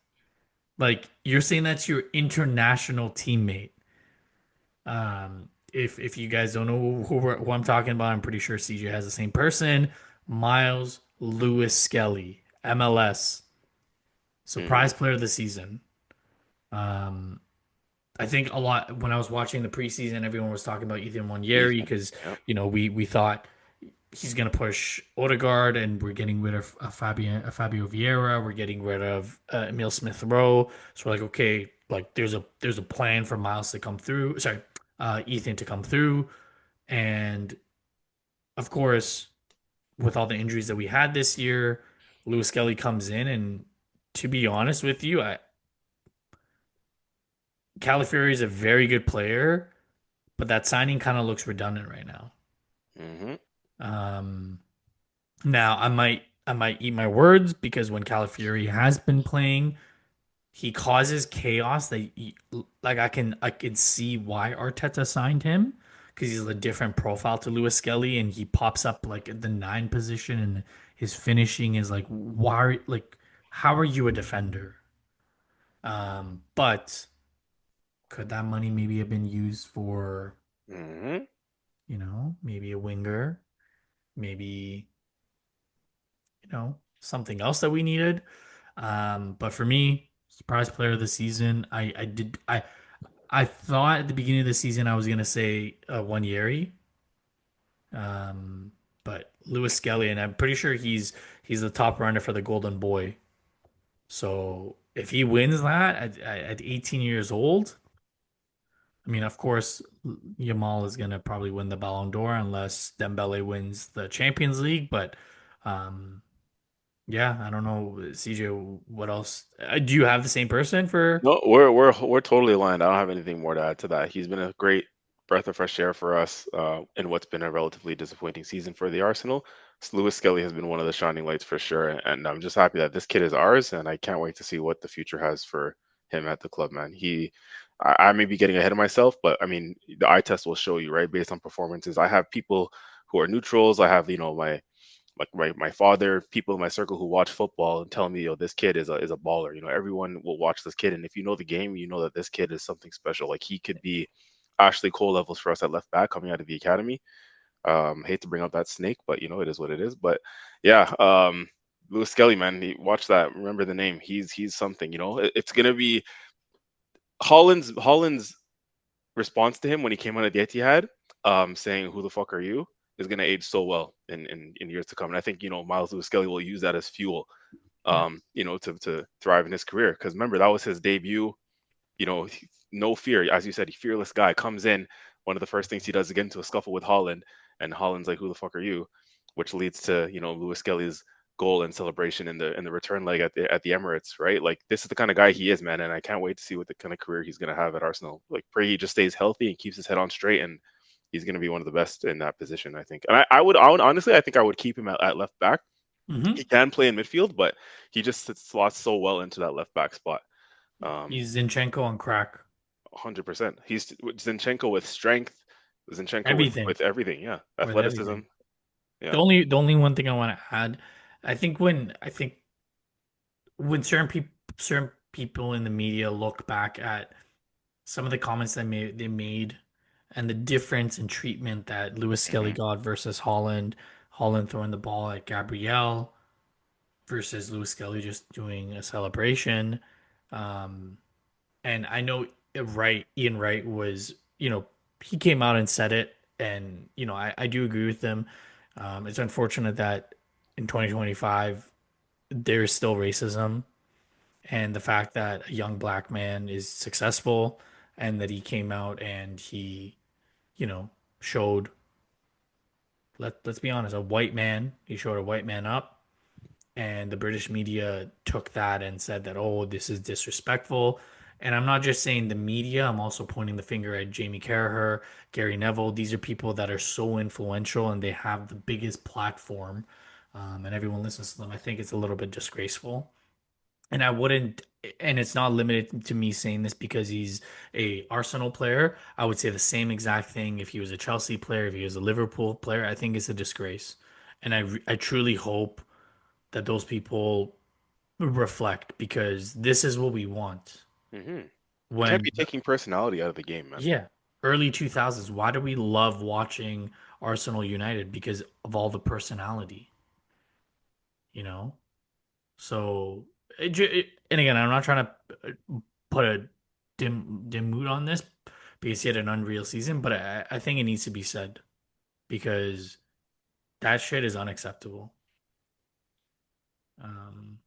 Like you're saying that's your international teammate. If you guys don't know who I'm talking about, I'm pretty sure CJ has the same person. Miles Lewis Skelly, MLS, Hmm. surprise player of the season. Um, I think a lot when I was watching the preseason, everyone was talking about Ethan Wanyeri Ethan. because Yeah. we thought he's going to push Odegaard, and we're getting rid of Fabio Vieira. We're getting rid of Emil Smith Rowe. So we're like, okay, like there's a plan for Miles to come through. Sorry, Ethan to come through, and of course, with all the injuries that we had this year, Lewis Kelly comes in, and to be honest with you, Calafiori is a very good player, but that signing kind of looks redundant right now. Hmm. Um, Now I might eat my words because when Calafiori has been playing, he causes chaos like I can see why Arteta signed him because he's a different profile to Lewis Skelly and he pops up like at the 9 position and his finishing is like why like how are you a defender? But could that money maybe have been used for, Hmm. maybe a winger, maybe something else that we needed. But for me, surprise player of the season, I thought at the beginning of the season I was gonna say Wanyeri, um, but Lewis Skelly, and I'm pretty sure he's the top runner for the Golden Boy. So if he wins that at 18 years old, I mean, of course, Yamal is gonna probably win the Ballon d'Or unless Dembele wins the Champions League. But um, yeah, I don't know, CJ. What else? Do you have the same person for? No, we're totally aligned. I don't have anything more to add to that. He's been a great breath of fresh air for us in what's been a relatively disappointing season for the Arsenal. So Lewis Skelly has been one of the shining lights for sure, and I'm just happy that this kid is ours, and I can't wait to see what the future has for him at the club, man. I may be getting ahead of myself, but I mean, the eye test will show you, right, based on performances. I have people who are neutrals. I have, my like my father, people in my circle who watch football and tell me, yo, this kid is a baller. Everyone will watch this kid, and if you know the game, you know that this kid is something special. Like he could be Ashley Cole levels for us at left back coming out of the academy. Hate to bring up that snake, but it is what it is. But yeah, Lewis Skelly, man, watch that. Remember the name. He's something. It's gonna be Holland's response to him when he came on at the Etihad, saying, "Who the fuck are you?" is going to age so well in years to come. And I think Miles Lewis Skelly will use that as fuel, Yeah. to thrive in his career. Because remember that was his debut. No fear, as you said, fearless guy comes in. One of the first things he does is get into a scuffle with Holland, and Holland's like, "Who the fuck are you?" Which leads to Lewis Skelly's goal and celebration in the return leg at the Emirates, right? Like this is the kind of guy he is, man, and I can't wait to see what the kind of career he's gonna have at Arsenal. Like pray he just stays healthy and keeps his head on straight, and he's gonna be one of the best in that position, I think. And I would honestly, I think I would keep him at left back. He Hmm. can play in midfield, but he just slots so well into that left back spot. He's Zinchenko on crack. 100%. He's Zinchenko with strength, Zinchenko with Everything with everything. Yeah, with athleticism. everything. The Yeah. only the only one thing I want to add, I think when certain people in the media look back at some of the comments they made and the difference in treatment that Lewis Skelly Hmm. got versus Holland throwing the ball at Gabrielle versus Lewis Skelly just doing a celebration. Um, and I know Ian Wright was, he came out and said it, and I do agree with him. It's unfortunate that in 2025 there is still racism, and the fact that a young black man is successful and that he came out and he, you know, showed let's be honest, a white man, he showed a white man up, and the British media took that and said that, oh, this is disrespectful. And I'm not just saying the media, I'm also pointing the finger at Jamie Carragher, Gary Neville. These are people that are so influential and they have the biggest platform, and everyone listens to them. I think it's a little bit disgraceful. And I wouldn't, and it's not limited to me saying this because he's a Arsenal player. I would say the same exact thing if he was a Chelsea player, if he was a Liverpool player. I think it's a disgrace. And I truly hope that those people reflect because this is what we want. Hmm. You can't When, be taking personality out of the game, man. yeah, early 2000s, why do we love watching Arsenal United? Because of all the personality, you know? So, and again, I'm not trying to put a dim mood on this because he had an unreal season, but I think it needs to be said because that shit is unacceptable. Um,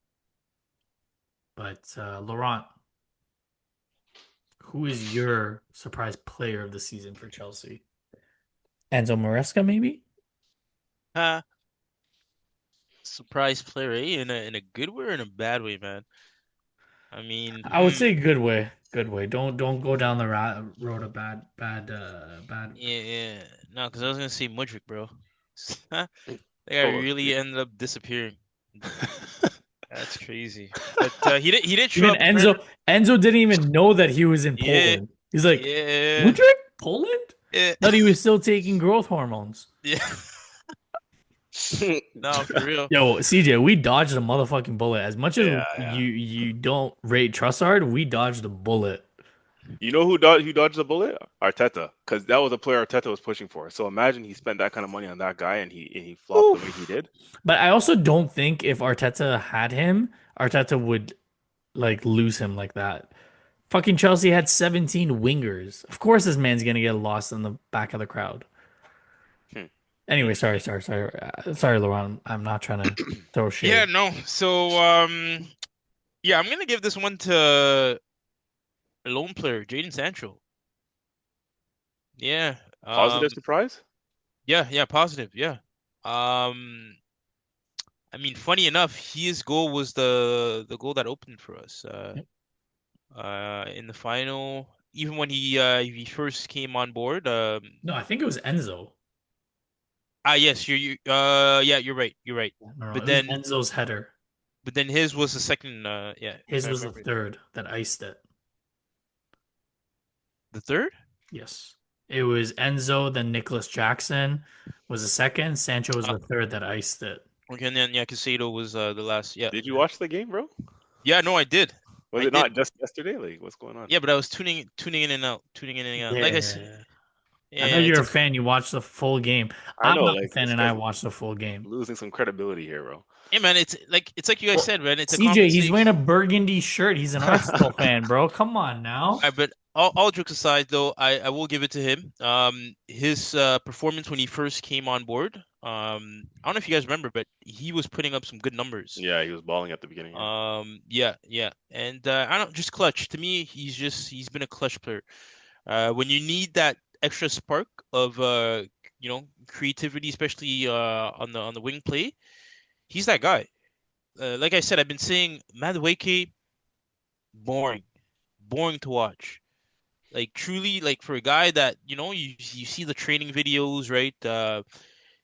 but Laurent, who is your surprise player of the season for Chelsea? Enzo Maresca, maybe? Uh, surprise player, eh? In a good way or in a bad way, man. I mean, I would say good way. Good way. Don't go down the road of bad. yeah, yeah. No, because I was gonna say Mudryk, bro. That guy Oh, really yeah. ended up disappearing. That's crazy. But he did show Even up apparently. Enzo didn't even know that he was in Yeah, Poland. He's like, yeah, Mudryk, Poland? yeah, Thought he was still taking growth hormones. yeah. No, for real. Yo, CJ, we dodged a motherfucking bullet. As much as Yeah, yeah. you don't rate Trussard, we dodged a bullet. You know who dodged the bullet? Arteta, because that was a player Arteta was pushing for. So imagine he spent that kind of money on that guy and he flopped the way he Oof. did. But I also don't think if Arteta had him, Arteta would like lose him like that. Fucking Chelsea had 17 wingers. Of course, this man's gonna get lost in the back of the crowd. Hmm. Anyway, sorry, Laurent. I'm not trying to throw Yeah, shade. no. So, yeah, I'm gonna give this one to a lone player, Jadon Sancho. Yeah. Positive surprise? Yeah, positive. Yeah. Um, I mean, funny enough, his goal was the goal that opened for us. In the final, even when he first came on board. No, I think it was Enzo. Yes, yeah, you're right. You're right. No, no, But it was then, Enzo's header. but then his was the second. Yeah, if His I was the remember it. third that iced it. The third? Yes. It was Enzo, then Nicholas Jackson was the second. Sancho was Uh, the third that iced it. okay, and then yeah, Casado was the last. Yeah, Did you watch the game, bro? yeah. No, I did. Was I it did. not just yesterday? Like, what's going on? Yeah, but I was tuning in and out, tuning in and out. Like I said, Yeah. I yeah, thought you it's were a a fan. You watched the full game. I I'm know, not a like fan, this and I guy's watched the full game. losing some credibility here, bro. yeah, man. It's like you guys Well, said, man. It's a CJ, he's wearing a compensation. burgundy shirt. He's an Arsenal fan, bro. Come on now. But all jokes aside, though, I will give it to him. His performance when he first came on board. I don't know if you guys remember, but he was putting up some good numbers. Yeah, he was balling at the beginning. Yeah. Yeah, and I don't just clutch. To me, he's been a clutch player. When you need that extra spark of creativity, especially on the wing play, he's that guy. Like I said, I've been saying Madueke, boring, boring to watch. Like truly, like for a guy that you see the training videos, right?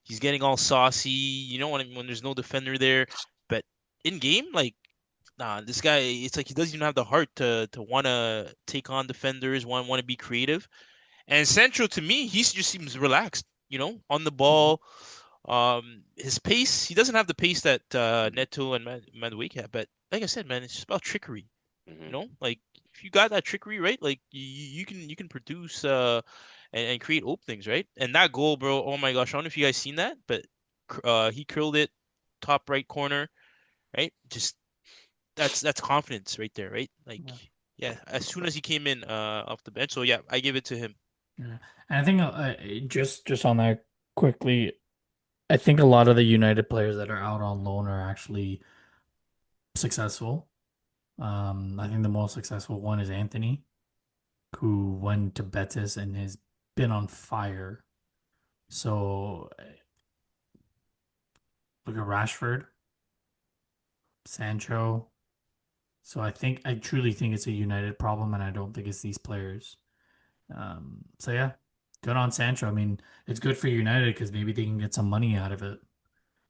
He's getting all saucy, when there's no defender there. But in game, like nah, this guy, it's like he doesn't even have the heart to want to take on defenders, want to be creative. And Central to me, he just seems relaxed, on the ball. His pace, he doesn't have the pace that Neto and Madueke have, but like I said, man, it's just about trickery. You Hmm. know, like if you got that trickery right, like you can produce and create openings, right? And that goal, bro, oh my gosh, I don't know if you guys seen that, but he curled it top right corner, right? Just that's confidence right there, right? Like Yeah. yeah, as soon as he came in off the bench, so yeah, I give it to him. Yeah. And I think just on that quickly, I think a lot of the United players that are out on loan are actually successful. I think the most successful one is Anthony, who went to Betis and has been on fire. So look at Rashford, Sancho. So I truly think it's a United problem, and I don't think it's these players. So yeah, good on Sancho. I mean, it's good for United because maybe they can get some money out of it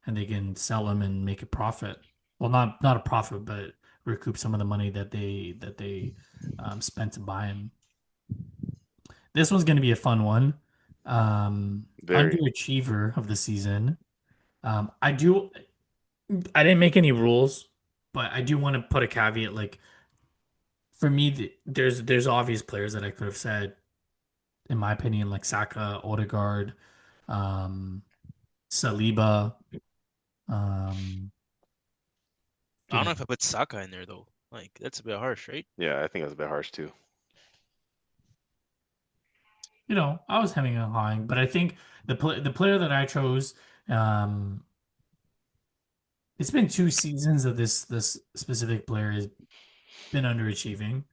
and they can sell him and make a profit. Well, not a profit, but recoup some of the money that they spent to buy him. This one's going to be a fun one. Very. Underachiever of the season. I do. I didn't make any rules, but I do want to put a caveat. Like for me, there's obvious players that I could have said, in my opinion, like Saka, Odegaard, um, Saliba. Um, I you don't know, know if I put Saka in there though. Like that's a bit harsh, right? Yeah, I think that's a bit harsh too. I was hemming and hawing, but I think the player that I chose, um, it's been 2 seasons of this specific player has been underachieving.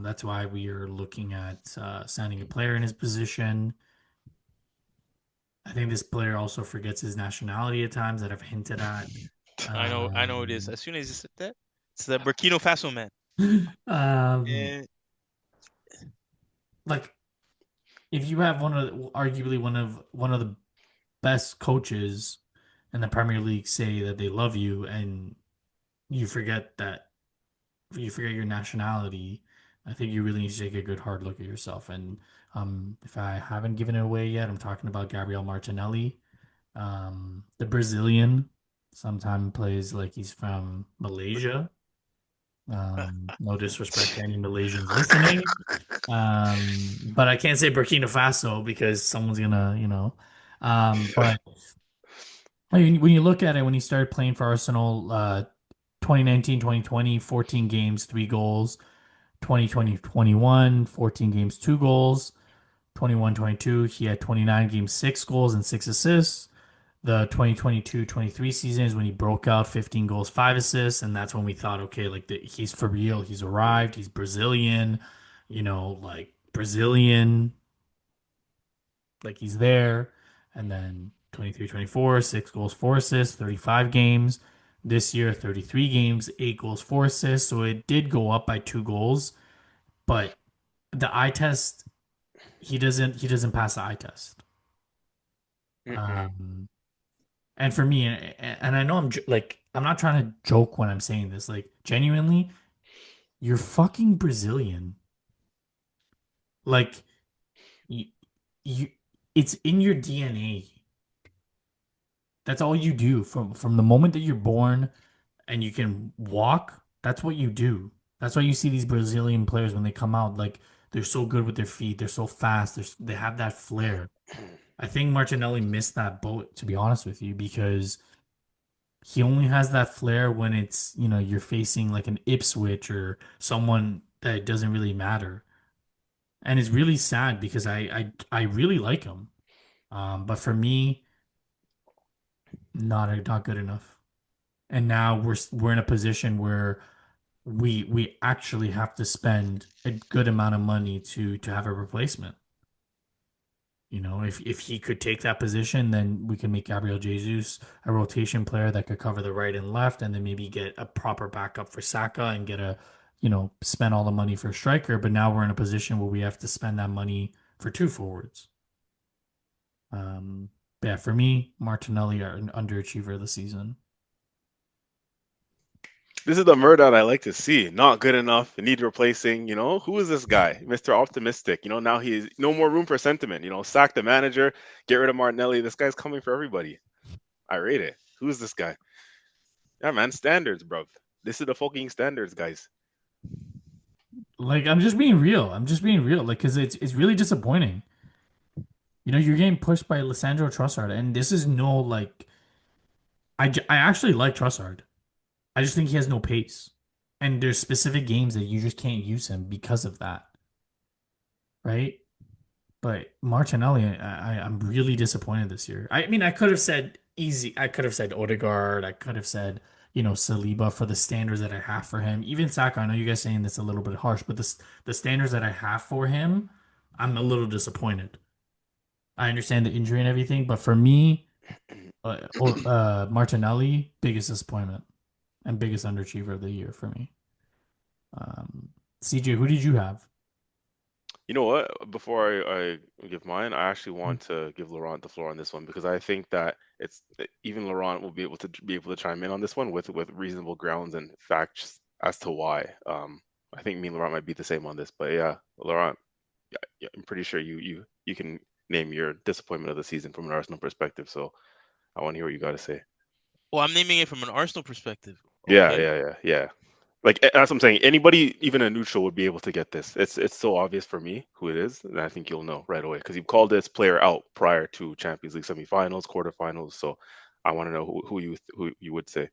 That's why we are looking at signing a player in his position. I think this player also forgets his nationality at times that I've hinted at. I know it is. Um, As soon as you said that, it's the Burkina Faso man. um, Yeah, like if you have arguably one of the best coaches in the Premier League say that they love you and you forget that you forget your nationality, I think you really need to take a good hard look at yourself. And if I haven't given it away yet, I'm talking about Gabriel Martinelli, the Brazilian. Sometimes plays like he's from Malaysia. No disrespect to any Malaysians listening. But I can't say Burkina Faso because someone's gonna. But when you look at it, when he started playing for Arsenal, 2019, 2020, 14 games, 3 goals. 2020, 21, 14 games, 2 goals. 21, 22, he had 29 games, 6 goals and 6 assists. The 2022-23 season is when he broke out 15 goals, 5 assists. And that's when we thought, okay, like he's for real. He's arrived. He's Brazilian, like Brazilian, like he's there. And then 23-24, 6 goals, 4 assists, 35 games. This year, 33 games, 8 goals, 4 assists. So it did go up by 2 goals, but the eye test, he doesn't pass the eye test. Mm-mm. Um, and for me, and I know like I'm not trying to joke when I'm saying this. Like genuinely, you're fucking Brazilian. Like you, you it's in your DNA. That's all you do from the moment that you're born and you can walk. That's what you do. That's why you see these Brazilian players when they come out, like they're so good with their feet. They're so fast. They have that flair. I think Martinelli missed that boat, to be honest with you, because he only has that flair when you're facing like an Ipswich or someone that it doesn't really matter. And it's really sad because I really like him. But for me, not good enough. And now we're in a position where we actually have to spend a good amount of money to have a replacement. If he could take that position, then we can make Gabriel Jesus a rotation player that could cover the right and left, and then maybe get a proper backup for Saka and spend all the money for a striker. But now we're in a position where we have to spend that money for two forwards. But yeah, for me, Martinelli are an underachiever of the season. This is the Murdoch I like to see. Not good enough. Need replacing. Who is this guy, Mr. Optimistic? Now he's no more room for sentiment. Sack the manager, get rid of Martinelli. This guy's coming for everybody. I rate it. Who is this guy? Yeah, man, standards, bro. This is the fucking standards, guys. Like I'm just being real. I'm just being real. Like because it's really disappointing. You're getting pushed by Lissandro Trossard, and this is no like I actually like Trossard. I just think he has no pace, and there's specific games that you just can't use him because of that, right? But Martinelli, I'm really disappointed this year. I mean, I could have said easy. I could have said Odegaard. I could have said, Saliba for the standards that I have for him. Even Saka, I know you guys saying this a little bit harsh, but the standards that I have for him, I'm a little disappointed. I understand the injury and everything, but for me, Martinelli, biggest disappointment and biggest underachiever of the year for me. CJ, who did you have? You know what? Before I give mine, I actually want to give Laurent the floor on this one because I think that even Laurent will be able to chime in on this one with reasonable grounds and facts as to why. I think me and Laurent might be the same on this, but yeah, Laurent, yeah, I'm pretty sure you can name your disappointment of the season from an Arsenal perspective. So I want to hear what you got to say. Well, I'm naming it from an Arsenal perspective. Yeah, Okay. yeah, yeah, yeah. Like that's what I'm saying. Anybody, even a neutral, would be able to get this. It's so obvious for me who it is, and I think you'll know right away because you called this player out prior to Champions League semifinals, quarterfinals. So I want to know who you would say.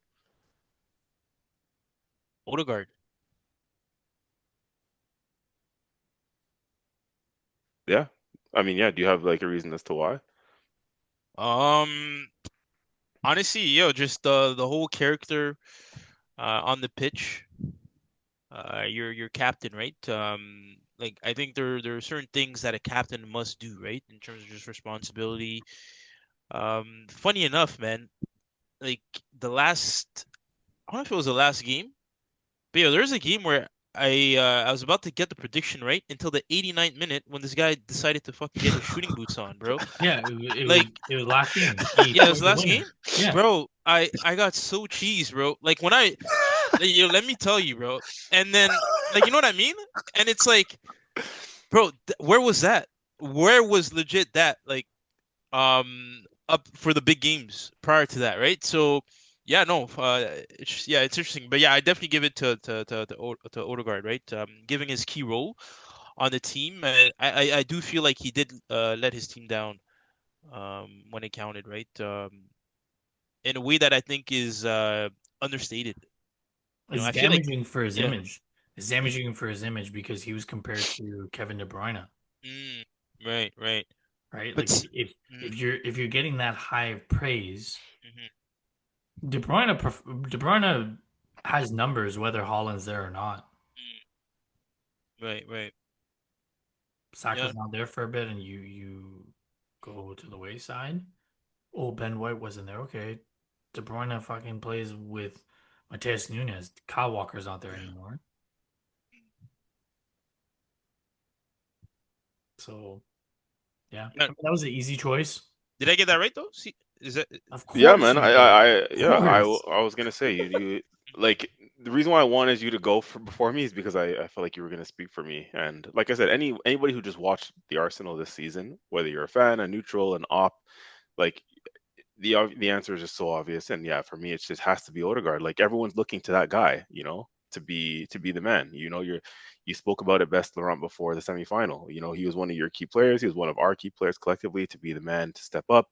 Odegaard. Yeah, I mean, yeah. Do you have like a reason as to why? Um, Honestly, yo, just the whole character on the pitch. Your captain, right? Like I think there are certain things that a captain must do, right? In terms of just responsibility. Funny enough, man, like the last, I don't know if it was the last game, but yeah, there's a game where I was about to get the prediction right until the 89th minute when this guy decided to fucking get his shooting boots on, bro. Yeah, it was Like, it was last game. He yeah, it was scored the the last game, winner. Yeah. bro. I got so cheesed, bro. Like when let me tell you, bro. And then, like, you know what I mean? And it's like, bro, where was that? Where was legit that? Like, up for the big games prior to that, right? So, yeah, no, it's interesting, but yeah, I definitely give it to Odegaard, right? Giving his key role on the team, I do feel like he did let his team down, when it counted, right? In a way that I think is understated. It's I feel like, damaging for his yeah, image. It's damaging for his image because he was compared to Kevin De Bruyne, mm, right, right, right? but Like if you're getting that high of praise, mhm, De Bruyne has numbers whether Holland's there or not. right, right, yeah, Saka's not there for a bit, and you go to the wayside. Oh, Ben White wasn't there. Okay, De Bruyne fucking plays with Mateus Nunes. Kyle Walker's not there anymore. So yeah, yeah. I mean, that was an easy choice. Did I get that right though? See, is that? Of Yeah, course man. you did. Of Yeah. course. I was gonna say you like the reason why I wanted you to go before me is because I felt like you were gonna speak for me. And like I said, anybody who just watched the Arsenal this season, whether you're a fan, a neutral, an op, like the answer is just so obvious. And yeah, for me, it just has to be Odegaard. Like everyone's looking to that guy, to be the man. You spoke about it best, Laurent, before the semifinal. He was one of your key players. He was one of our key players collectively to be the man to step up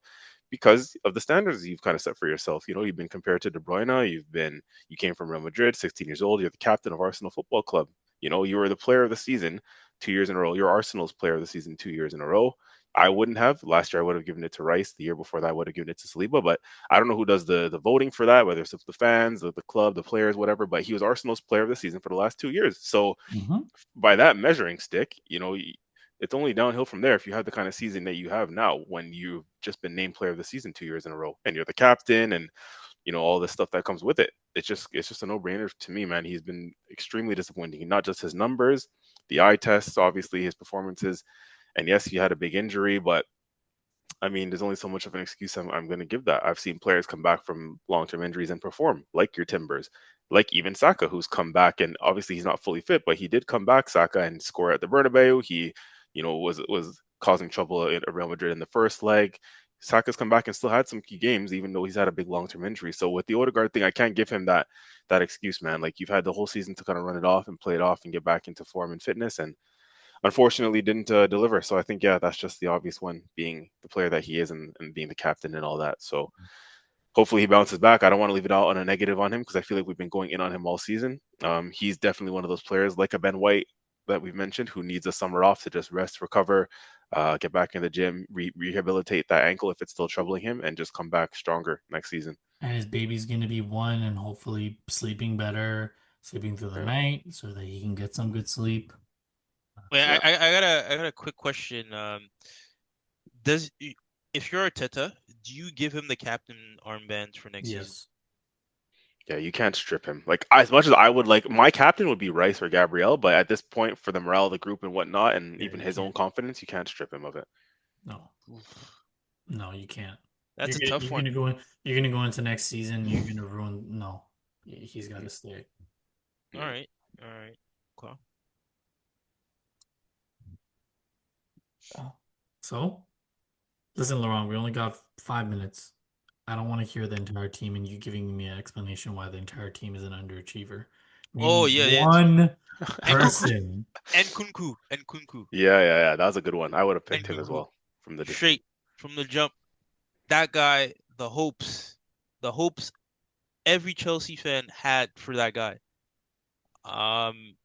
because of the standards you've kind of set for yourself. You've been compared to De Bruyne. You came from Real Madrid, 16 years old. You're the captain of Arsenal Football Club. You were the player of the season 2 years in a row. You're Arsenal's player of the season 2 years in a row. I wouldn't have. Last year, I would have given it to Rice. The year before that, I would have given it to Saliba. But I don't know who does the voting for that, whether it's the fans, the club, the players, whatever. But he was Arsenal's player of the season for the last 2 years. So Hmm. by that measuring stick, it's only downhill from there if you have the kind of season that you have now when you've just been named player of the season 2 years in a row and you're the captain and all the stuff that comes with it. It's just a no-brainer to me, man. He's been extremely disappointing. Not just his numbers, the eye tests, obviously his performances, and yes, he had a big injury, but I mean, there's only so much of an excuse I'm going to give that. I've seen players come back from long-term injuries and perform, like your Timbers. like even Saka, who's come back, and obviously he's not fully fit, but he did come back, Saka, and score at the Bernabeu. He, was causing trouble at Real Madrid in the first leg. Saka's come back and still had some key games, even though he's had a big long-term injury. So with the Odegaard thing, I can't give him that excuse, man. Like, you've had the whole season to kind of run it off and play it off and get back into form and fitness, and unfortunately didn't deliver. So I think, yeah, that's just the obvious one, being the player that he is, and being the captain and all that. So hopefully he bounces back. I don't want to leave it out on a negative on him, because I feel like we've been going in on him all season. He's definitely one of those players like a Ben White that we've mentioned, who needs a summer off to just rest, recover, get back in the gym, rehabilitate that ankle if it's still troubling him, and just come back stronger next season. And his baby's going to be one and hopefully sleeping better, sleeping through the Yeah, night so that he can get some good sleep. Wait, yeah, I got a quick question. Does if you're Arteta, do you give him the captain armbands for next season? Yes. yeah. You can't strip him. Like, as much as I would like, my captain would be Rice or Gabriel, but at this point, for the morale of the group and whatnot, and Yeah, even you his own can't. confidence, you can't strip him of it. No. Oof. No, you can't. That's a tough You're one. gonna go in. You're gonna go into next season. You're gonna ruin. No, he's got Mm, to stay. All mm. right, all right. Okay. Oh. So listen, Laurent. We only got 5 minutes. I don't want to hear the entire team and you giving me an explanation why the entire team is an underachiever. Name Oh me yeah, yeah. one And Kunku, person. and Kunku, and Kunku, Yeah. That was a good one. I would have and picked him as Kunku. well from the distance. Straight from the jump. That guy, the hopes every Chelsea fan had for that guy. Um,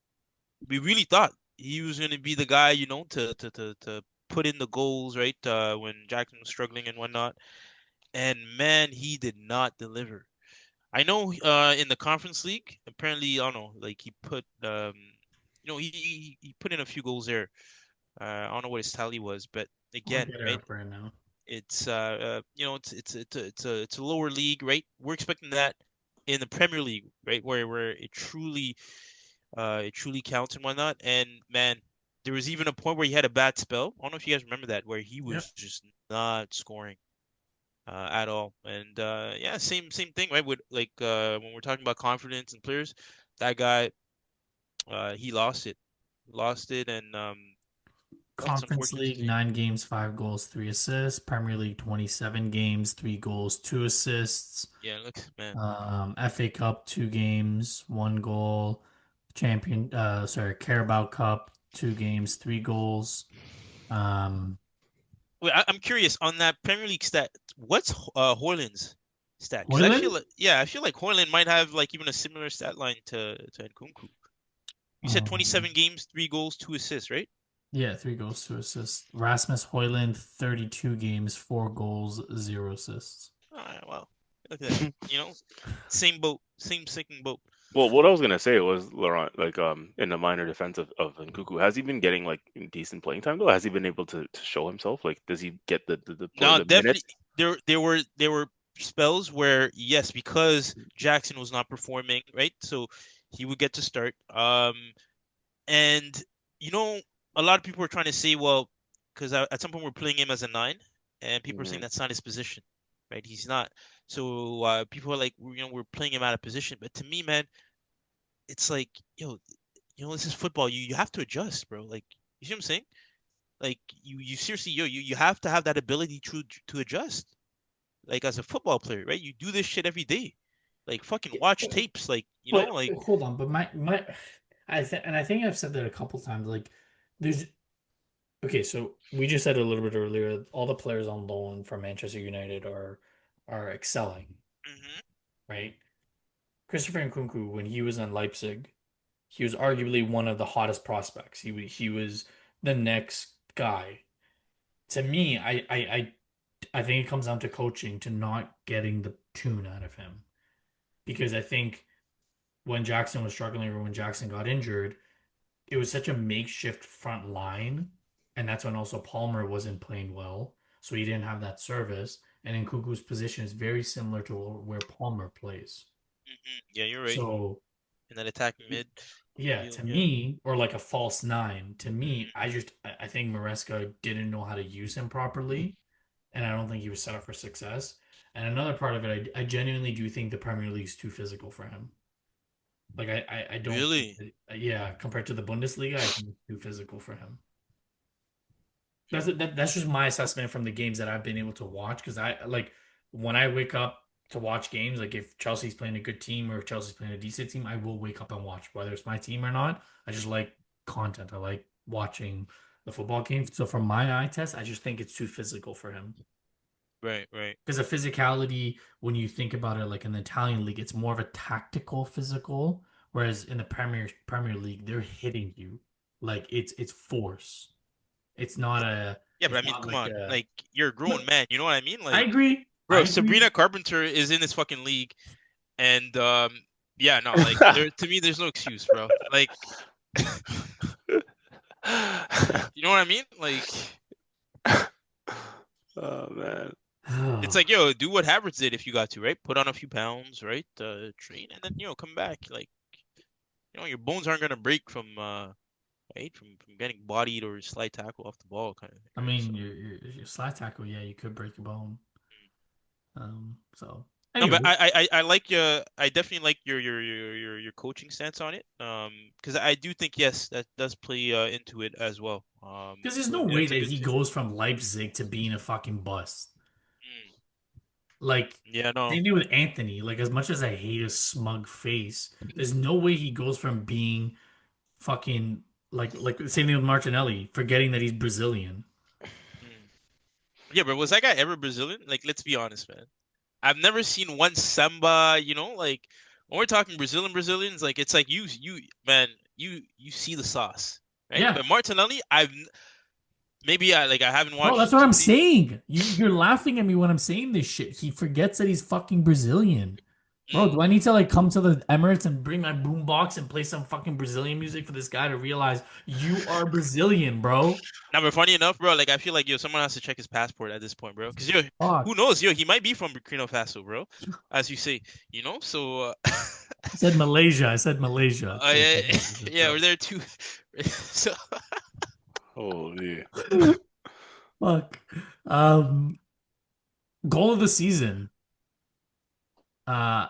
we really thought he was going to be the guy, to put in the goals, right? When Jackson was struggling and whatnot. And man, he did not deliver. I know, in the Conference League, apparently, I don't know, like he put, he put in a few goals there. I don't know what his tally was, but I'll again, get it right? up right now. It's a lower league, right? We're expecting that in the Premier League, right? Where it truly counts and whatnot. And man, there was even a point where he had a bad spell. I don't know if you guys remember that, where he Yep. was just not scoring at all. And yeah, same thing, right? With like when we're talking about confidence and players, that guy, he lost it, and well, it's Conference unfortunate to League, see. 9 games, 5 goals, 3 assists. Premier League, 27 games, 3 goals, 2 assists. Yeah, look, man. FA Cup, 2 games, 1 goal. Carabao Cup, 2 games, 3 goals. Um, Wait, I'm curious on that Premier League stat. What's Hoyland's stat? Because Hoyland? I feel like Hoyland might have like even a similar stat line to Nkunku. You said Um, 27 games, 3 goals, 2 assists, right? yeah, 3 goals, 2 assists. Rasmus Hoyland, 32 games, 4 goals, 0 assists. All right, well, look at that. Same boat, same sinking boat. Well, what I was gonna say was, Laurent, like, in the minor defense of Nkuku, has he been getting like decent playing time though? Has he been able to show himself? Like, does he get Now, the minutes? definitely, there were spells where yes, because Jackson was not performing, right? So he would get to start. And you know, a lot of people were trying to say, well, because at some point we're playing him as a nine, and people are saying Hmm. that's not his position, right? He's not. So people are like, we're playing him out of position. But to me, man, it's like, this is football. You have to adjust, bro. Like, you see what I'm saying? Like, you seriously, you have to have that ability to adjust. Like, as a football player, right? You do this shit every day. Like, fucking watch tapes. Like, But like. hold on, but I think I've said that a couple times. Like, there's okay, so we just said a little bit earlier, all the players on loan from Manchester United are excelling, Hmm. right? Christopher Nkunku, when he was in Leipzig, he was arguably one of the hottest prospects. He was the next guy. To me, I think it comes down to coaching, to not getting the tune out of him. Because I think when Jackson was struggling or when Jackson got injured, it was such a makeshift front line, and that's when also Palmer wasn't playing well, so he didn't have that service. And Nkunku's position is very similar to where Palmer plays. Yeah, you're right. So In that attacking yeah, midfield, to yeah. me, or like a false nine, to me, Hmm. I think Maresca didn't know how to use him properly, and I don't think he was set up for success. And another part of it, I genuinely do think the Premier League's too physical for him. Like I don't think Really? yeah, compared to the Bundesliga, I think it's too physical for him. That's just my assessment from the games that I've been able to watch. Because I like when I wake up to watch games, like if Chelsea's playing a good team or if Chelsea's playing a decent team, I will wake up and watch, whether it's my team or not. I just like content. I like watching the football games. So from my eye test, I just think it's too physical for him. Right, right. Because the physicality, when you think about it, like in the Italian league, it's more of a tactical physical, whereas in the Premier League, they're hitting you like it's force. It's not a. Yeah, but It's I mean, not come like on. a. Like, you're a grown But man. You know what I mean? I Like, agree. I bro, agree. Sabrina Carpenter is in this fucking league, and yeah, no, like, there to me, there's no excuse, bro. Like, you know what I mean? Like, Oh man. it's like, yo, do what Havertz did if you got to, right? Put on a few pounds, right? Train, and then come back. Like, your bones aren't gonna break from right, from getting bodied or slide tackle off the ball, kind of thing, I right? mean, So. your slide tackle, yeah, you could break your bone. So No, but anyway, I like your I definitely like your coaching stance on it. Because I do think yes, that does play into it as well. because there's So no way that's a that good he thing. goes from Leipzig to being a fucking bust. Mm. Like, Yeah, no. same thing with Anthony. Like, as much as I hate his smug face, there's no way he goes from being fucking like the same thing with Martinelli, forgetting that he's Brazilian. Mm. Yeah, but was that guy ever Brazilian? Like, let's be honest, man. I've never seen one Samba. Like when we're talking Brazilians, like it's like you man, you see the sauce, right? Yeah. But Martinelli, maybe I haven't Bro, that's watched what too I'm many. saying. You're laughing at me when I'm saying this shit. He forgets that he's fucking Brazilian. Bro, Mm. do I need to like come to the Emirates and bring my boombox and play some fucking Brazilian music for this guy to realize you are Brazilian, bro? Now, but funny enough, bro, like I feel like someone has to check his passport at this point, bro. Because who Fuck. knows, he might be from Burkina Faso, bro, as you say, So, I said Malaysia. I said Malaysia. So yeah, it's a yeah, we're joke. there too. So, Holy. Fuck. Um, Goal of the season. Uh,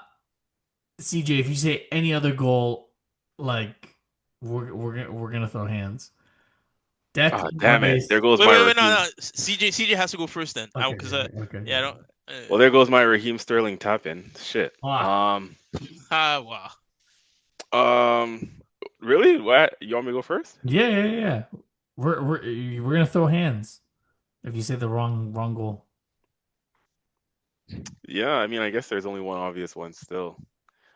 CJ, if you say any other goal, like we're gonna throw hands. Ah, Declan damn it. There Rice. goes wait, my wait, wait, no, Raheem. no, CJ has to go first then, Okay, because okay, okay, yeah, I okay. don't, Well, there goes my Raheem Sterling tap in. Shit. Fuck. wow. Um, really? What? You want me to go first? Yeah, yeah, yeah, yeah. We're gonna throw hands if you say the wrong goal. Yeah, I mean, I guess there's only one obvious one still.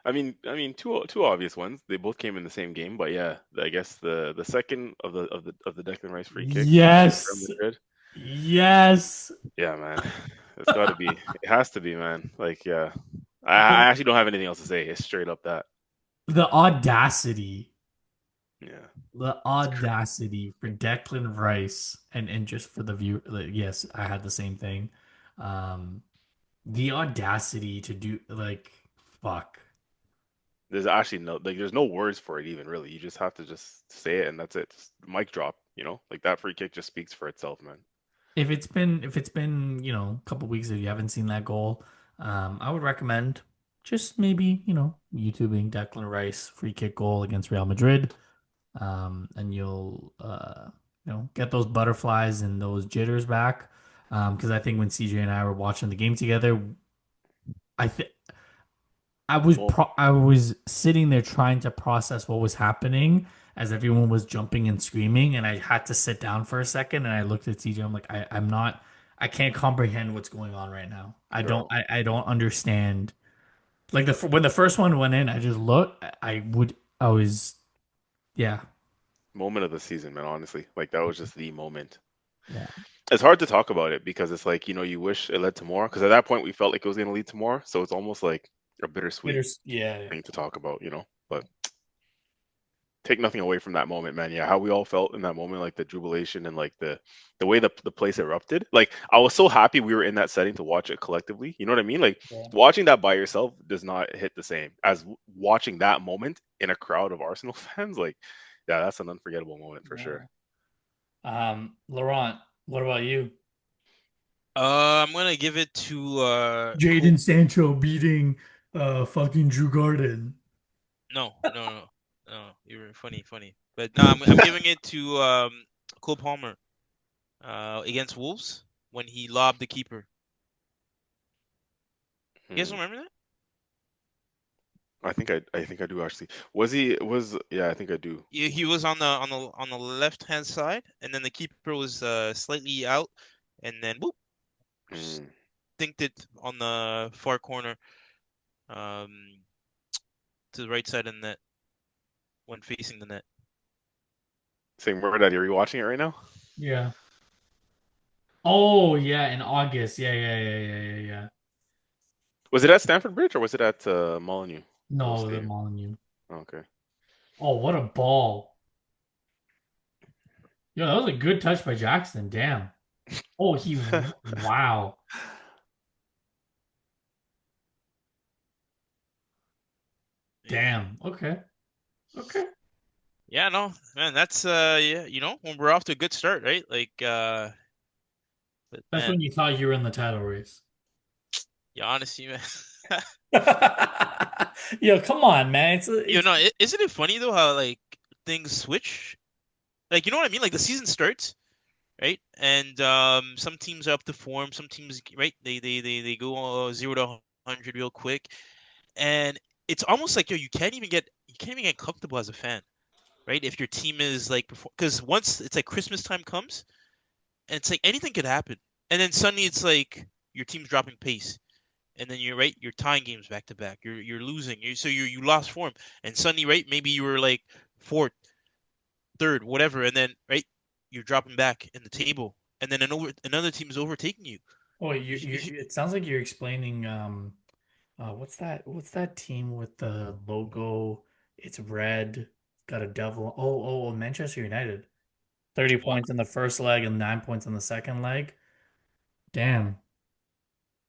I mean, two obvious ones. They both came in the same game, but yeah, I guess the second of the Declan Rice free kick against Real Yes. Madrid. Yes. Yeah, man, it's got to be. It has to be, man. Like, yeah, I The actually don't have anything else to say. It's straight up that. the audacity. Yeah, The it's cr audacity for Declan Rice and just for the view, like, yes, I had the same thing. Um, the audacity to do like fuck. There's actually there's no words for it even really. You just have to just say it and that's it. Just mic drop. Like that free kick just speaks for itself, man. If it's been a couple weeks that you haven't seen that goal, I would recommend just maybe YouTubing Declan Rice free kick goal against Real Madrid, and you'll get those butterflies and those jitters back. Because I think when CJ and I were watching the game together, I think Well, I was sitting there trying to process what was happening as everyone was jumping and screaming, and I had to sit down for a second and I looked at CJ. I'm like, I'm not, I can't comprehend what's going on right now. bro, I don't understand. Like when the first one went in, I just looked. I was, yeah, moment of the season, man. Honestly, like that was just the moment. yeah. It's hard to talk about it because it's like you wish it led to more. Because at that point we felt like it was going to lead to more, so it's almost like a bittersweet Yeah. thing to talk about. But take nothing away from that moment, man. Yeah, how we all felt in that moment, like the jubilation and like the way the place erupted. Like I was so happy we were in that setting to watch it collectively. You know what I mean? Like Yeah. watching that by yourself does not hit the same as watching that moment in a crowd of Arsenal fans. Like, yeah, that's an unforgettable moment for sure. Yeah. Laurent, what about you? I'm gonna give it to Jadon Sancho beating fucking Drew Garden. No. You're funny, funny. But no, I'm giving it to Cole Palmer against Wolves when he lobbed the keeper. You guys Hmm. don't remember that? I think I do actually. Was yeah, I think I do. He was on the left hand side, and then the keeper was slightly out, and then whoop, just Hmm. dinked it on the far corner, um, to the right side of the net when facing the net. Saying word that you're watching it right now? Yeah. Oh yeah, in August. Yeah. Was it at Stamford Bridge or was it at Molineux No, the Stadium? Molyneux. Okay. Oh, what a ball. Yo, that was a good touch by Jackson. Damn. Oh, wow. Damn. Okay. Okay. Yeah, no, man, that's yeah, when we're off to a good start, right? Like but That's man, when you thought you were in the title race. yeah, honestly, man. Yo, come on, man. It's Isn't it funny though how like things switch? Like, you know what I mean? Like the season starts, right? And some teams are up to form, some teams, right? They go 0 to 100 real quick, and it's almost like you can't even get comfortable as a fan, right? If your team is like because once it's like Christmas time comes, and it's like anything could happen, and then suddenly it's like your team's dropping pace, and then you're tying games back to back. You're losing. You lost form, and suddenly, right? Maybe you were like fourth, third, whatever, and then right, you're dropping back in the table, and then another team is overtaking you. oh, You it sounds like you're explaining what's that team with the logo? It's red, got a devil. Oh, Manchester United. 30 what? points in the first leg and 9 points in the second leg. Damn.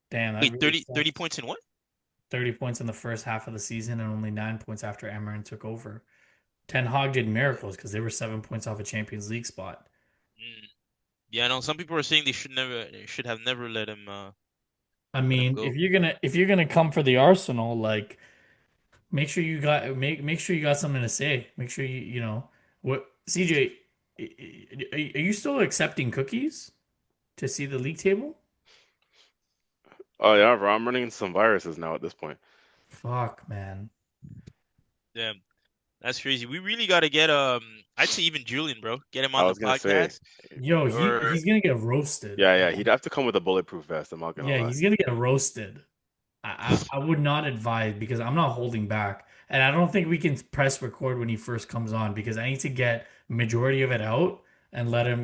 Damn, that Wait, really 30 sucks. points in what? 30 points in the first half of the season and only 9 points after Amarin took over. Ten Hag did miracles because they were 7 points off a Champions League spot. Mm. Yeah, I know some people are saying they should have never I let him mean, go. if you're gonna come for the Arsenal, like make sure you got something to say. Make sure you know what CJ, are you still accepting cookies to see the league table? Oh yeah, bro, I'm running into some viruses now at this point. Fuck, man. Damn, that's crazy. We really got to get I'd say even Julian, bro, get him I on the was gonna say, podcast, Yo, or he's gonna get roasted. yeah, he'd have to come with a bulletproof vest. I'm not gonna Yeah, lie. he's gonna get roasted. I would not advise because I'm not holding back. And I don't think we can press record when he first comes on because I need to get majority of it out and let him,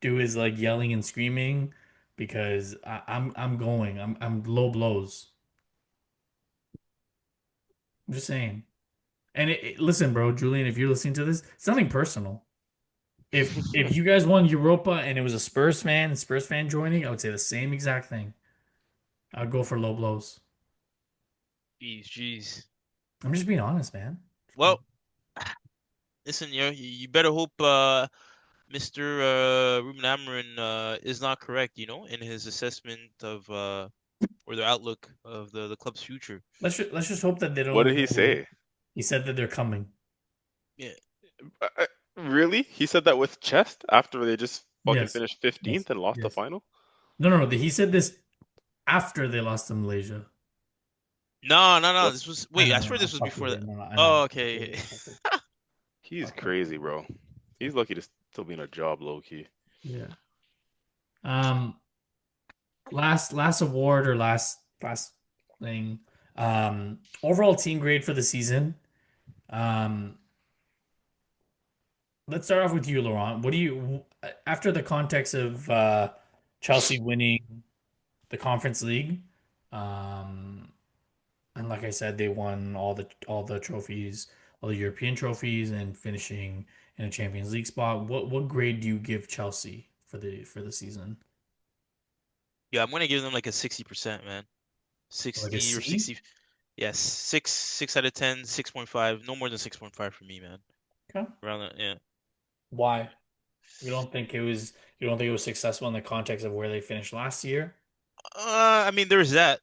do his like yelling and screaming because I'm going. I'm low blows. I'm just saying. And listen, bro, Julian, if you're listening to this, it's nothing personal. If you guys won Europa and it was a Spurs fan joining, I would say the same exact thing. I'd go for low blows. jeez. I'm just being honest, man. Just being Well, listen, you better hope Mr. Ruben Amorim is not correct, in his assessment of or the outlook of the club's future. let's just hope that they What don't did he go. say? He said that they're coming. Yeah, Really? He said that with chest after they just fucking Yes. finished Yes. 15th and lost the Yes. final? No. He said this after they lost to Malaysia. no. What? This was I wait. know, I no, swear no, I this was fucked with before you. that. No, no, I know. Oh, I fucked with okay. you. I fucked with He's fucked with crazy, bro. you. He's lucky to still be in a job, low key. Yeah. Um, last award or last thing. Overall team grade for the season. Um, let's start off with you, Laurent. What do you after the context of Chelsea winning the Conference League? Um, And like I said, they won all the trophies, all the European trophies, and finishing in a Champions League spot. What grade do you give Chelsea for the season? Yeah, I'm gonna give them like a 60%, man. Like a 60 or C? 60. Yes, 6 out of 10, 6.5. No more than 6.5 for me, man. Okay. Around that, yeah. Why? You don't think it was successful in the context of where they finished last year? I mean, there's that.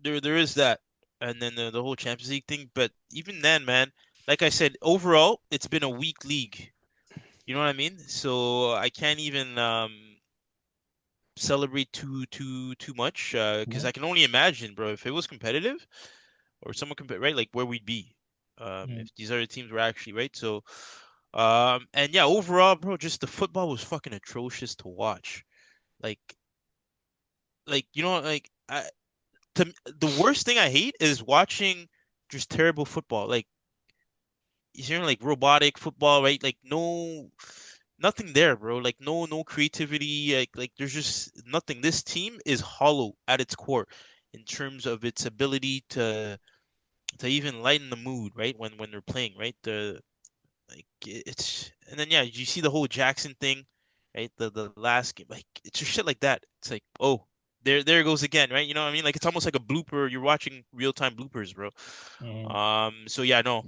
There is that. and then the whole Champions League thing. But even then, man, like I said, overall, it's been a weak league. You know what I mean? So I can't even celebrate too much because Yeah. I can only imagine, bro, if it was competitive or someone right, like where we'd be Mm. if these other teams were actually right. So and yeah, overall, bro, just the football was fucking atrocious to watch. Like the worst thing I hate is watching just terrible football. Like you hearing like robotic football, right? Like nothing there, bro. Like no creativity. Like there's just nothing. This team is hollow at its core in terms of its ability to even lighten the mood, right? When they're playing, right? It's and then yeah, you see the whole Jackson thing, right? The last game, like it's just shit like that. It's like, oh, there it goes again, right? You know what I mean? Like it's almost like a blooper. You're watching real time bloopers, bro. Mm. So yeah, no.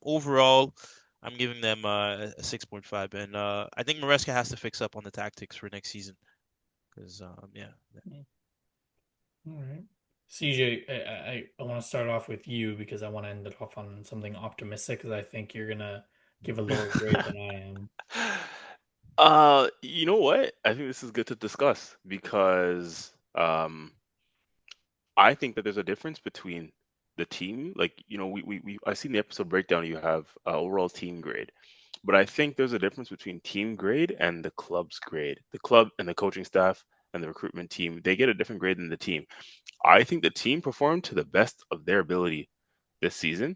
Overall, I'm giving them a 6.5, and I think Maresca has to fix up on the tactics for next season because yeah. Mm. All right. CJ, I want to start off with you because I want to end it off on something optimistic because I think you're gonna give a lower grade than I am. You know what? I think this is good to discuss because I think that there's a difference between the team. Like, we I seen the episode breakdown. You have overall team grade, but I think there's a difference between team grade and the club's grade. The club and the coaching staff and the recruitment team, they get a different grade than the team. I think the team performed to the best of their ability this season.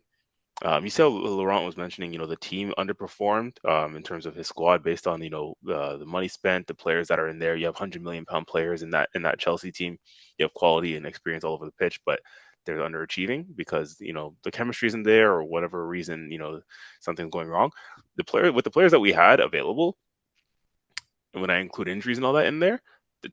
You saw Laurent was mentioning, the team underperformed in terms of his squad based on, the money spent, the players that are in there. You have £100 million players in that Chelsea team. You have quality and experience all over the pitch, but they're underachieving because the chemistry isn't there or whatever reason, something's going wrong. The players that we had available, and when I include injuries and all that in there, the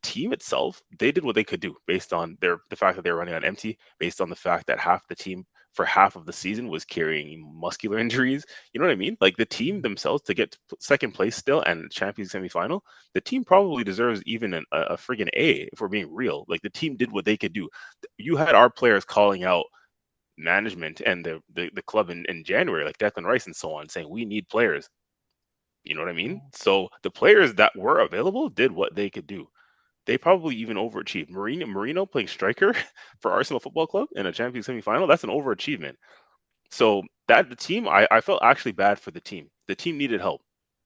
team itself, they did what they could do based on the fact that they were running on empty, based on the fact that half the team for half of the season was carrying muscular injuries. You know what I mean? Like the team themselves to get to second place still and Champions semifinal, the team probably deserves even a friggin' A if we're being real. Like the team did what they could do. You had our players calling out management and the club in January, like Declan Rice and so on, saying we need players. You know what I mean? So the players that were available did what they could do. They probably even overachieved. Marino playing striker for Arsenal Football Club in a Champions semifinal, that's an overachievement. So that the team, I felt actually bad for the team. The team needed help.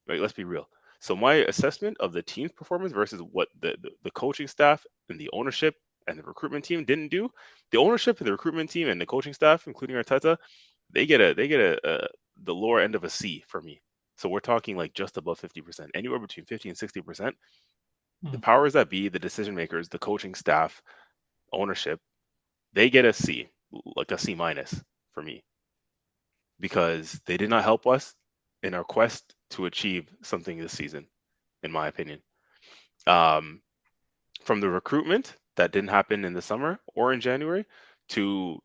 Right? Let's be real. So my assessment of the team's performance versus what the coaching staff and the ownership and the recruitment team didn't do, the ownership and the recruitment team and the coaching staff, including Arteta, they get the lower end of a C for me. So we're talking like just above 50%, anywhere between 50 and 60%. The Mm. powers that be, the decision makers, the coaching staff, ownership, they get a C, like a C minus for me, because they did not help us in our quest to achieve something this season, in my opinion. Um, from the recruitment that didn't happen in the summer or in January to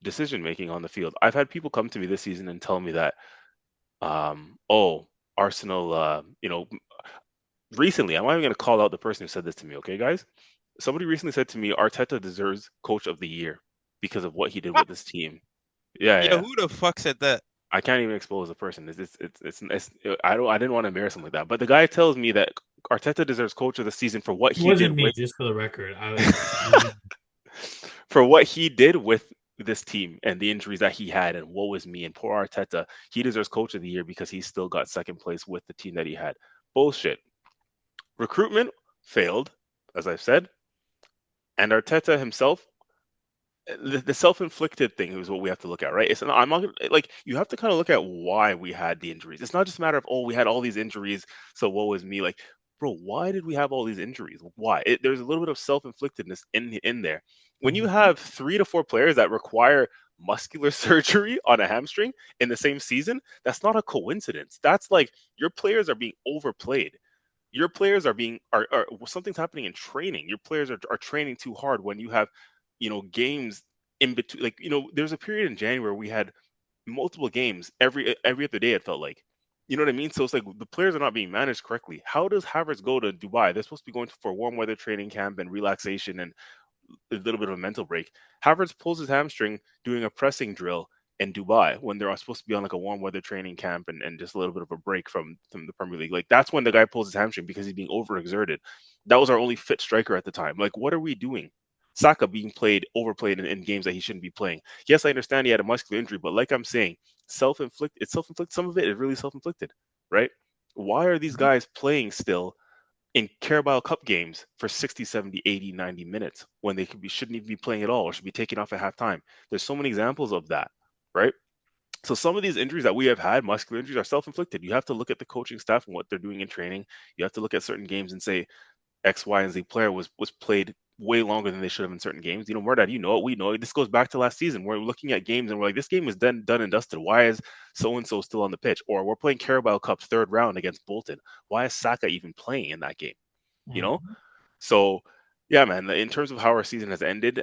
decision making on the field. I've had people come to me this season and tell me that, oh, Arsenal, recently, I'm not even going to call out the person who said this to me, okay, guys? Somebody recently said to me, Arteta deserves Coach of the Year because of what he did What? with this team. Yeah, Yeah, yeah. who the fuck said that? I can't even expose the person. I didn't want to embarrass him like that. But the guy tells me that Arteta deserves Coach of the Season for what It he wasn't did me, with just for the record. for what he did with this team and the injuries that he had, and what was me and poor Arteta. He deserves Coach of the Year because he still got second place with the team that he had. Bullshit. Recruitment failed, as I've said, and Arteta himself, the self-inflicted thing is what we have to look at, right? It's not, I'm not like, you have to kind of look at why we had the injuries. It's not just a matter of, oh, we had all these injuries, so what was me? Like, bro, why did we have all these injuries? Why? There's a little bit of self-inflictedness in there. When you Mhm. have 3 to 4 players that require muscular surgery on a hamstring in the same season, that's not a coincidence. That's like your players are being overplayed. Your players are something's happening in training. Your players are training too hard when you have, games in between. Like, there's a period in January where we had multiple games every other day, it felt like. You know what I mean? So it's like the players are not being managed correctly. How does Havertz go to Dubai? They're supposed to be going for warm weather training camp and relaxation and a little bit of a mental break. Havertz pulls his hamstring doing a pressing drill in Dubai when they're supposed to be on like a warm weather training camp and just a little bit of a break from the Premier League. Like that's when the guy pulls his hamstring because he's being overexerted. That was our only fit striker at the time. Like, what are we doing? Saka being overplayed in games that he shouldn't be playing. Yes, I understand he had a muscular injury, but like I'm saying, self-inflicted. It's self-inflicted. Some of it is really self-inflicted, right? Why are these Mhm. guys playing still in Carabao Cup games for 60, 70, 80, 90 minutes when they shouldn't even be playing at all or should be taken off at halftime? There's so many examples of that, right? So some of these injuries that we have had, muscular injuries, are self-inflicted. You have to look at the coaching staff and what they're doing in training. You have to look at certain games and say X, Y, and Z player was played way longer than they should have in certain games. You know, Murdad, you know it, we know it. This goes back to last season. We're looking at games and we're like, this game is done and dusted. Why is so and so still on the pitch? Or we're playing Carabao Cup's third round against Bolton. Why is Saka even playing in that game? You know? Mhm. So yeah, man, in terms of how our season has ended,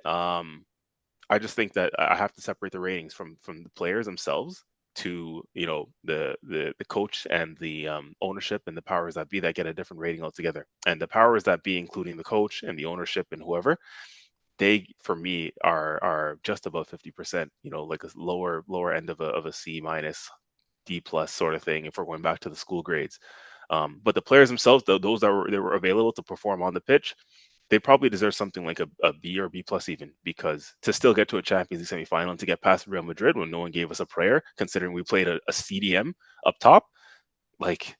I just think that I have to separate the ratings from the players themselves to the coach and the ownership and the powers that be that get a different rating altogether. And the powers that be, including the coach and the ownership and whoever, they for me are just above 50%. You know, like a lower end of a C minus, D plus sort of thing. If we're going back to the school grades, but the players themselves, those that were available to perform on the pitch, they probably deserve something like a B or B plus even, because to still get to a Champions League semifinal and to get past Real Madrid when no one gave us a prayer, considering we played a CDM up top, like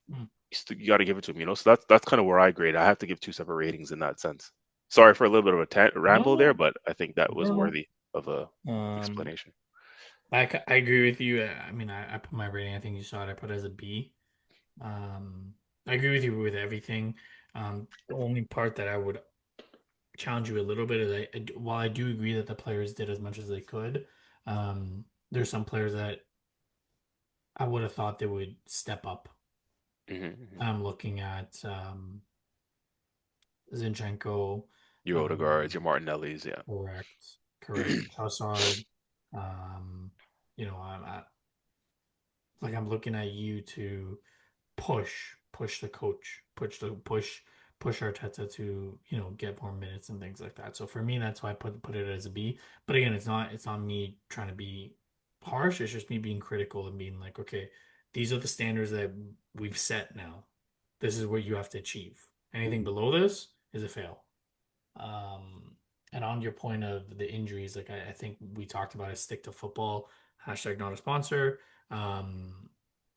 Mm. you got to give it to them, you know. So that's kind of where I grade. I have to give two separate ratings in that sense. Sorry for a little bit of a No, ramble there, no, but I think that was no, worthy of a no. explanation. I agree with you. I mean, I put my rating. I think you saw it. I put it as a B. I agree with you with everything. The only part that I would challenge you a little bit is while I do agree that the players did as much as they could, there's some players that I would have thought they would step up. Mm-hmm. I'm looking at Zinchenko, Your Odegaards, um, your Martinellis, yeah. correct, correct, Trossard. Um, you know, I'm looking at you to push the coach, push Arteta to get more minutes and things like that. So for me, that's why I put it as a B. But again, it's not me trying to be harsh. It's just me being critical and being like, okay, these are the standards that we've set now. This is what you have to achieve. Anything below this is a fail. And on your point of the injuries, like I think we talked about it, stick to football, hashtag not a sponsor. Um,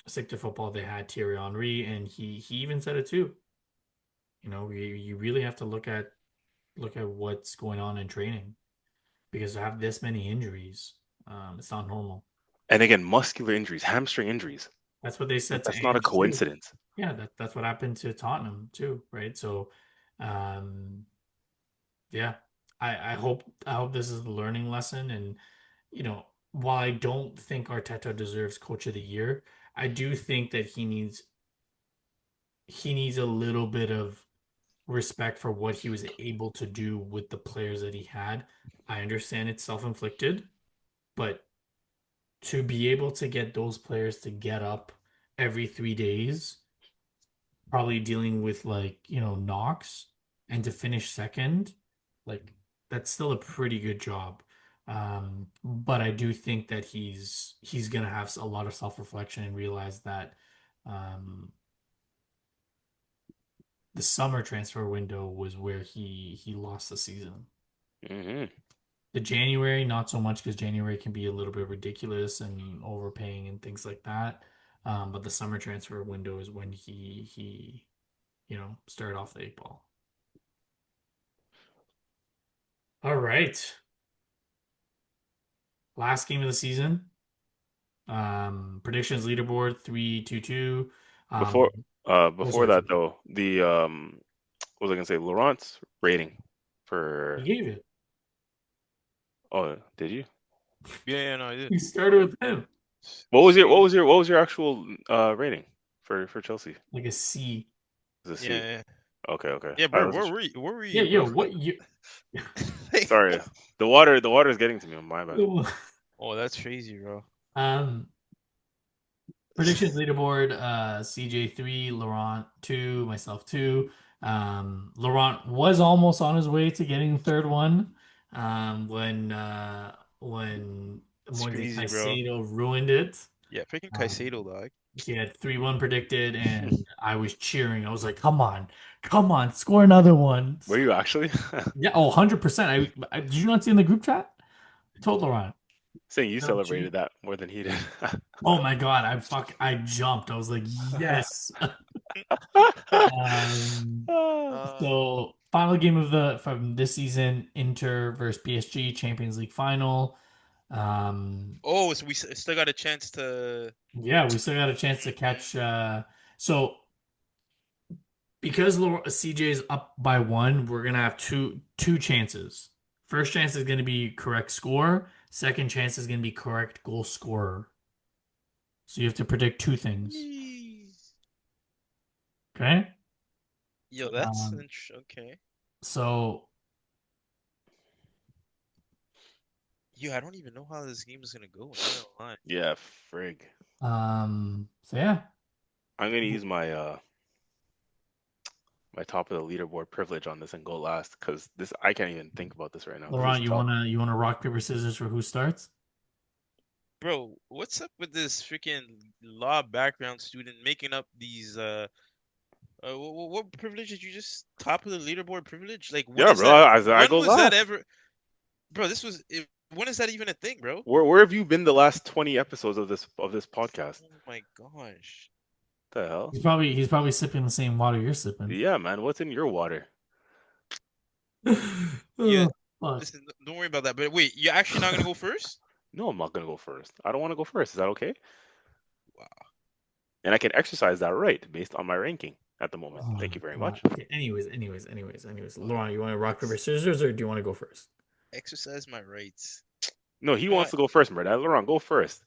Stick to football, they had Thierry Henry, and he even said it too. You really have to look at what's going on in training because to have this many injuries, it's not normal. And again, muscular injuries, hamstring injuries. That's what they Like said to that's not a Ange too. coincidence. Yeah, that's what happened to Tottenham too, right? So, um, yeah, I hope this is a learning lesson. And while I don't think Arteta deserves Coach of the Year, I do think that he needs a little bit of respect for what he was able to do with the players that he had. I understand it's self-inflicted, but to be able to get those players to get up every 3 days, probably dealing with knocks, and to finish second, like that's still a pretty good job. But I do think that he's gonna have a lot of self-reflection and realize that um, the summer transfer window was where he lost the season. Hmm. The January, not so much because January can be a little bit ridiculous and overpaying and things like that. But the summer transfer window is when he started off the eight ball. All right, last game of the season. Predictions leaderboard 3-2-2. Before Um, oh, before sorry, that sorry. though, the what was I gonna say? Laurent's rating He for gave it. oh, did you? Yeah, yeah, no, I did. He started with him C. What was your actual rating for Chelsea? like a C. It was a Yeah, C. yeah, Okay, okay. yeah, I bro. wasn't Where sure. were you? Where were Yeah, you, yo, bro? what you? Sorry. The water is getting to me. My bad. Oh, that's crazy, bro. um, Predictions leaderboard, CJ 3, Laurent 2, myself 2. Laurent was almost on his way to getting the third one when It's Moise crazy, bro. Caicedo ruined it. Yeah, freaking Um, Caicedo, dog. he had 3-1 predicted, and I was cheering. I was like, come on, score another one. Were you actually Yeah, oh, 100%. Did you not see in the group chat? I told Laurent. saying you I'm cheering. celebrated that more than he did? Oh my God, I jumped. I was like, yes. Um, Uh, so final game of the from this season, Inter versus PSG Champions League final. oh, so still got a chance to. Yeah, we still got a chance to catch so because CJ is up by one, we're gonna have two chances. First chance is gonna be correct score. Second chance is gonna be correct goal scorer. So you have to predict two things. Jeez. Okay? Yo, that's Um, okay. so Yo, I don't even know how this game is gonna go. I'm not gonna lie. Yeah, frig. so yeah. I'm gonna use my top of the leaderboard privilege on this and go last because this I can't even think about this right now. This is Laurent, tough. you wanna rock, paper, scissors for who starts? Bro, what's up with this freaking law background student making up these what privilege did you just top of the leaderboard privilege? Like when Yeah, is bro. that I when go was that last. ever bro, when is that even a thing, bro? Where have you been the last 20 episodes of this podcast? Oh my gosh. The hell? He's probably sipping the same water you're sipping. Yeah, man. What's in your water? Yeah, Oh, fuck. listen, don't worry about that. But wait, you're actually not gonna go first? No, I'm not gonna go first. I don't want to go first. Is that okay? Wow. And I can exercise that right based on my ranking at the moment. Oh Thank you very God. much. Okay. Anyways. Laurent, you want to rock, paper, scissors, or do you want to go first? Exercise my rights. No, he You know wants what? to go first, bro. Laurent, go first.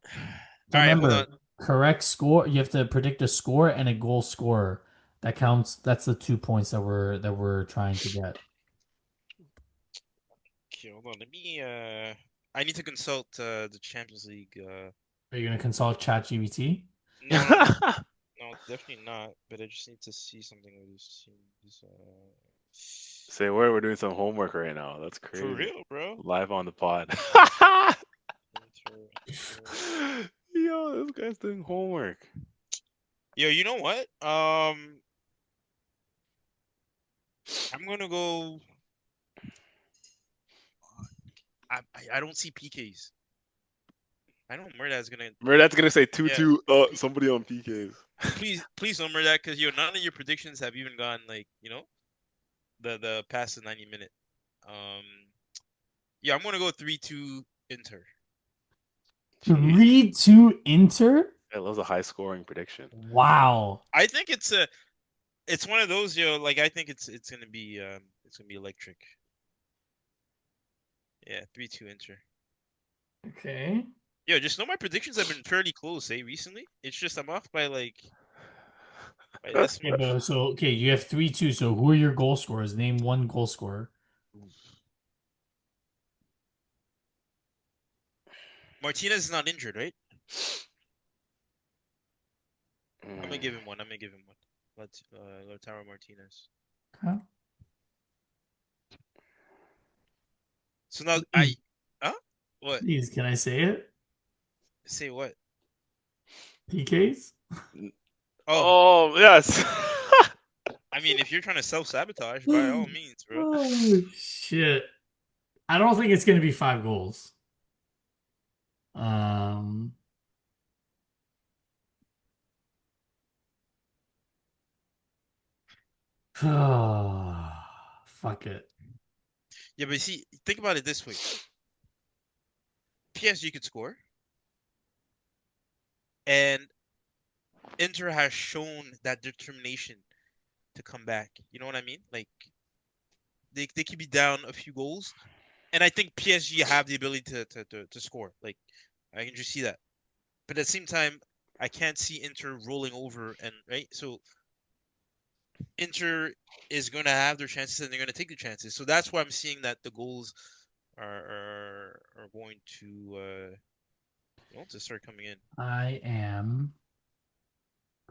So All right, hold on. remember, correct score. You have to predict a score and a goal scorer. That counts. That's the 2 points that we're trying to get. Okay, hold on. Let me I need to consult the Champions League Are you gonna consult ChatGPT? no, no, definitely not. But I just need to see something with this team. Say where we're doing some homework right now. That's For crazy. real, bro. Live on the pod. Inter, Inter. Yo, this guy's doing homework. Yo, you know what? I'm gonna go. I don't see PKs. I know Murdad's gonna. Bro, that's gonna say two Yeah, two. Somebody on PKs. please don't Murdat because none of your predictions have even gone like the past the 90 minute. Um, yeah, I'm gonna go 3-2 Inter. 3-2 Inter. That was a high scoring prediction. Wow. I think it's one of those like I think it's gonna be electric. Yeah, 3-2 Inter. Okay. Yo, just know my predictions have been fairly close, recently. It's just I'm off by this Yeah, much. but so okay, you have 3-2. So who are your goal scorers? Name one goal scorer. Martinez is not injured, right? I'm gonna Mm. give him one. I'm gonna give him one. Lautaro Martinez. Okay. So now Please, huh? What? please, can I say it? Say what? PKs? Oh, Oh yes. I mean, if you're trying to self-sabotage, by all means, bro. Oh shit. I don't think it's gonna be 5 goals. Um fuck it. Yeah, but see, think about it this way: PSG could score, and Inter has shown that determination to come back. You know what I mean? Like they could be down a few goals, and I think PSG have the ability to score. Like I can just see that. But at the same time, I can't see Inter rolling over and right. So Inter is going to have their chances and they're going to take the chances. So that's why I'm seeing that the goals are going to start coming in. I am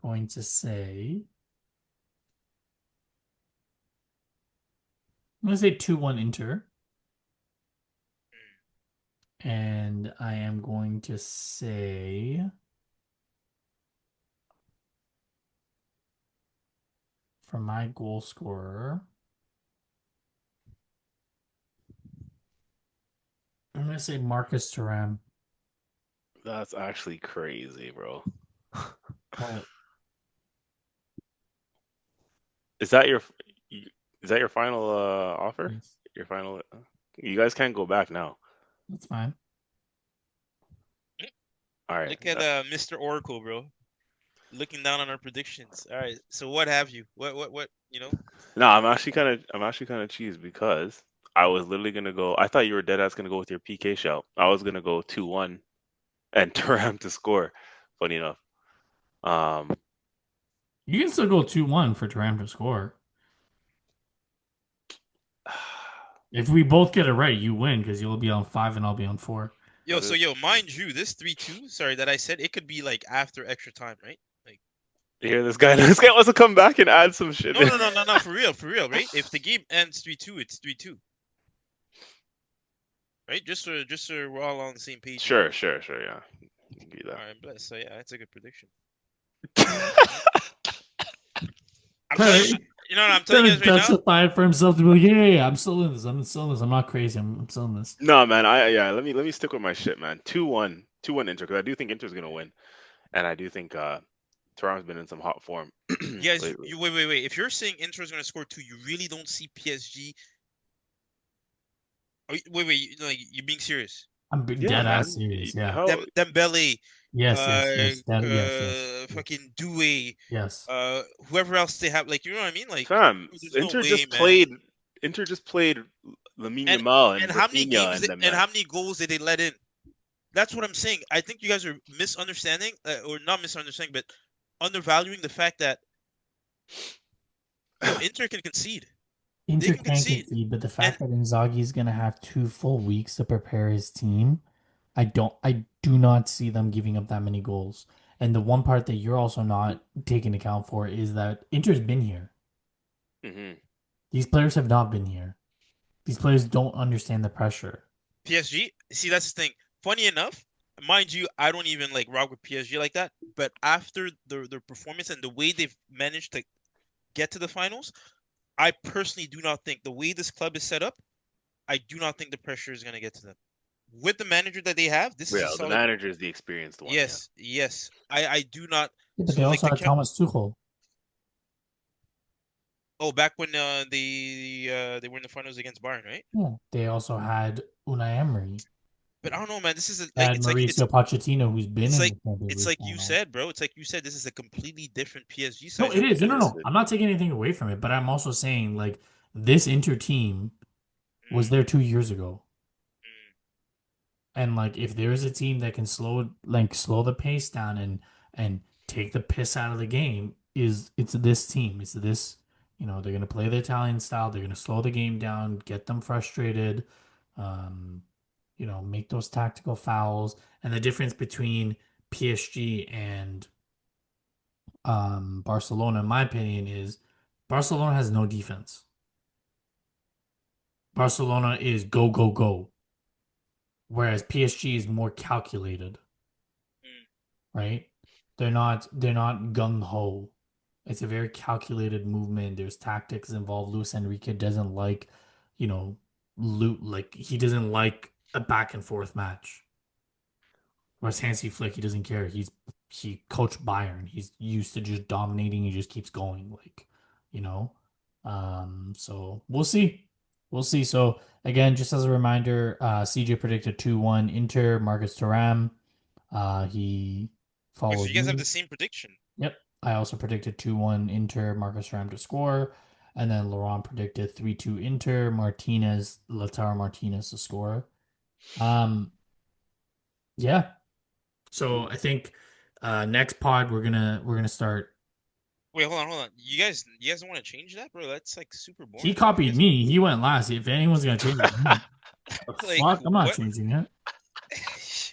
going to say gonna say 2-1 Inter. And I am going to say for my goal scorer, I'm gonna say Marcus Thuram. That's actually crazy, bro. But Is that your is that your final offer? yes, Your final? You guys can't go back now. that's fine. All right. Look at Mr. Oracle, bro. Looking down on our predictions. All right. So what have you? What, you know? No, I'm actually kind of cheesed because I was literally gonna go. I thought you were dead ass gonna go with your PK shout. I was gonna go 2-1 and Turam to score. Funny enough. Um, You can still go 2-1 for Thuram to score. If we both get it right, you win because you'll be on 5 and I'll be on 4. Yo, that so is yo, mind you, this 3-2, sorry that I said it could be like after extra time, right? Like you hear this guy? This guy wants to come back and add some shit. no, for real, right? If the game ends 3-2, it's 3-2, right? Just so we're all on the same page here. Sure, yeah. Give you All that. right, bless. So yeah, that's a good prediction. I'm telling you, Trying you know what I'm telling you to guys right now. justify it for himself to be like, yeah, I'm still in this. I'm still in this. I'm not crazy. I'm still in this. No, man. I yeah. Let me stick with my shit, man. 2-1, 2-1 Inter because I do think Inter's gonna win, and I do think Toronto's been in some hot form You guys, lately. you wait. If you're saying Inter's gonna score two, you really don't see PSG. Wait, like you being serious? I'm Yeah, dead ass man. serious. Yeah. How Dembele, Yes. Yes. fucking Doué, Yes. whoever else they have, like you know what I mean? Like, fam? there's no way, man. Inter just played Lamine And Yamal and and how many Rafinha games and them, and man. how many goals did they let in? That's what I'm saying. I think you guys are misunderstanding, or not misunderstanding, but undervaluing the fact that yo, Inter can concede. They Inter can can concede, concede, but the and fact that Inzaghi is going to have 2 full weeks to prepare his team, I do not see them giving up that many goals. And the one part that you're also not taking account for is that Inter's been here. Hmm. These players have not been here. These players don't understand the pressure. PSG. See, that's the thing. Funny enough, mind you, I don't even like rock with PSG like that. But after their performance and the way they've managed to get to the finals, I personally do not think the way this club is set up, I do not think the pressure is going to get to them. With the manager that they have, this is a Yeah, the solid. manager is the experienced one. Yeah. Yes. I do not. Yeah, but they So like also the have Thomas Tuchel. back when they were in the finals against Bayern, right? Yeah, they also had Unai Emery. But I don't know, man. This is They like had Mauricio Pochettino, who's been it's in like the Champions it's League like you final. said, bro. It's like you said. This is a completely different PSG No, side it than is. what No, you It guys. is. no. I'm not taking anything away from it, but I'm also saying like this Inter team was Mm, there 2 years ago. mm. And like if there is a team that can slow the pace down and take the piss out of the game, it's this team. It's this, they're gonna play the Italian style, they're gonna slow the game down, get them frustrated, um, make those tactical fouls. And the difference between PSG and Barcelona, in my opinion, is Barcelona has no defense. Barcelona is go, go, go. Whereas PSG is more calculated. Mm. Right? They're not gung ho. It's a very calculated movement. There's tactics involved. Luis Enrique doesn't like, loot like he doesn't like a back and forth match. Whereas Hansi Flick, he doesn't care. He coached Bayern. He's used to just dominating. He just keeps going, like, you know. So we'll see. We'll see. So again, just as a reminder, CJ predicted 2-1 Inter, Marcus Thuram. He Wait, so followed you guys have me. the same prediction? Yep. I also predicted 2-1 Inter, Marcus Thuram to score. And then Laurent predicted 3-2 Inter, Lautaro Martinez to score. Yeah. So I think next pod we're gonna start. Wait, hold on. You guys don't want to change that, bro? That's like super He boring, bro. You copied guys me. He went last. If anyone's gonna change it, the like fuck, I'm not what? changing it.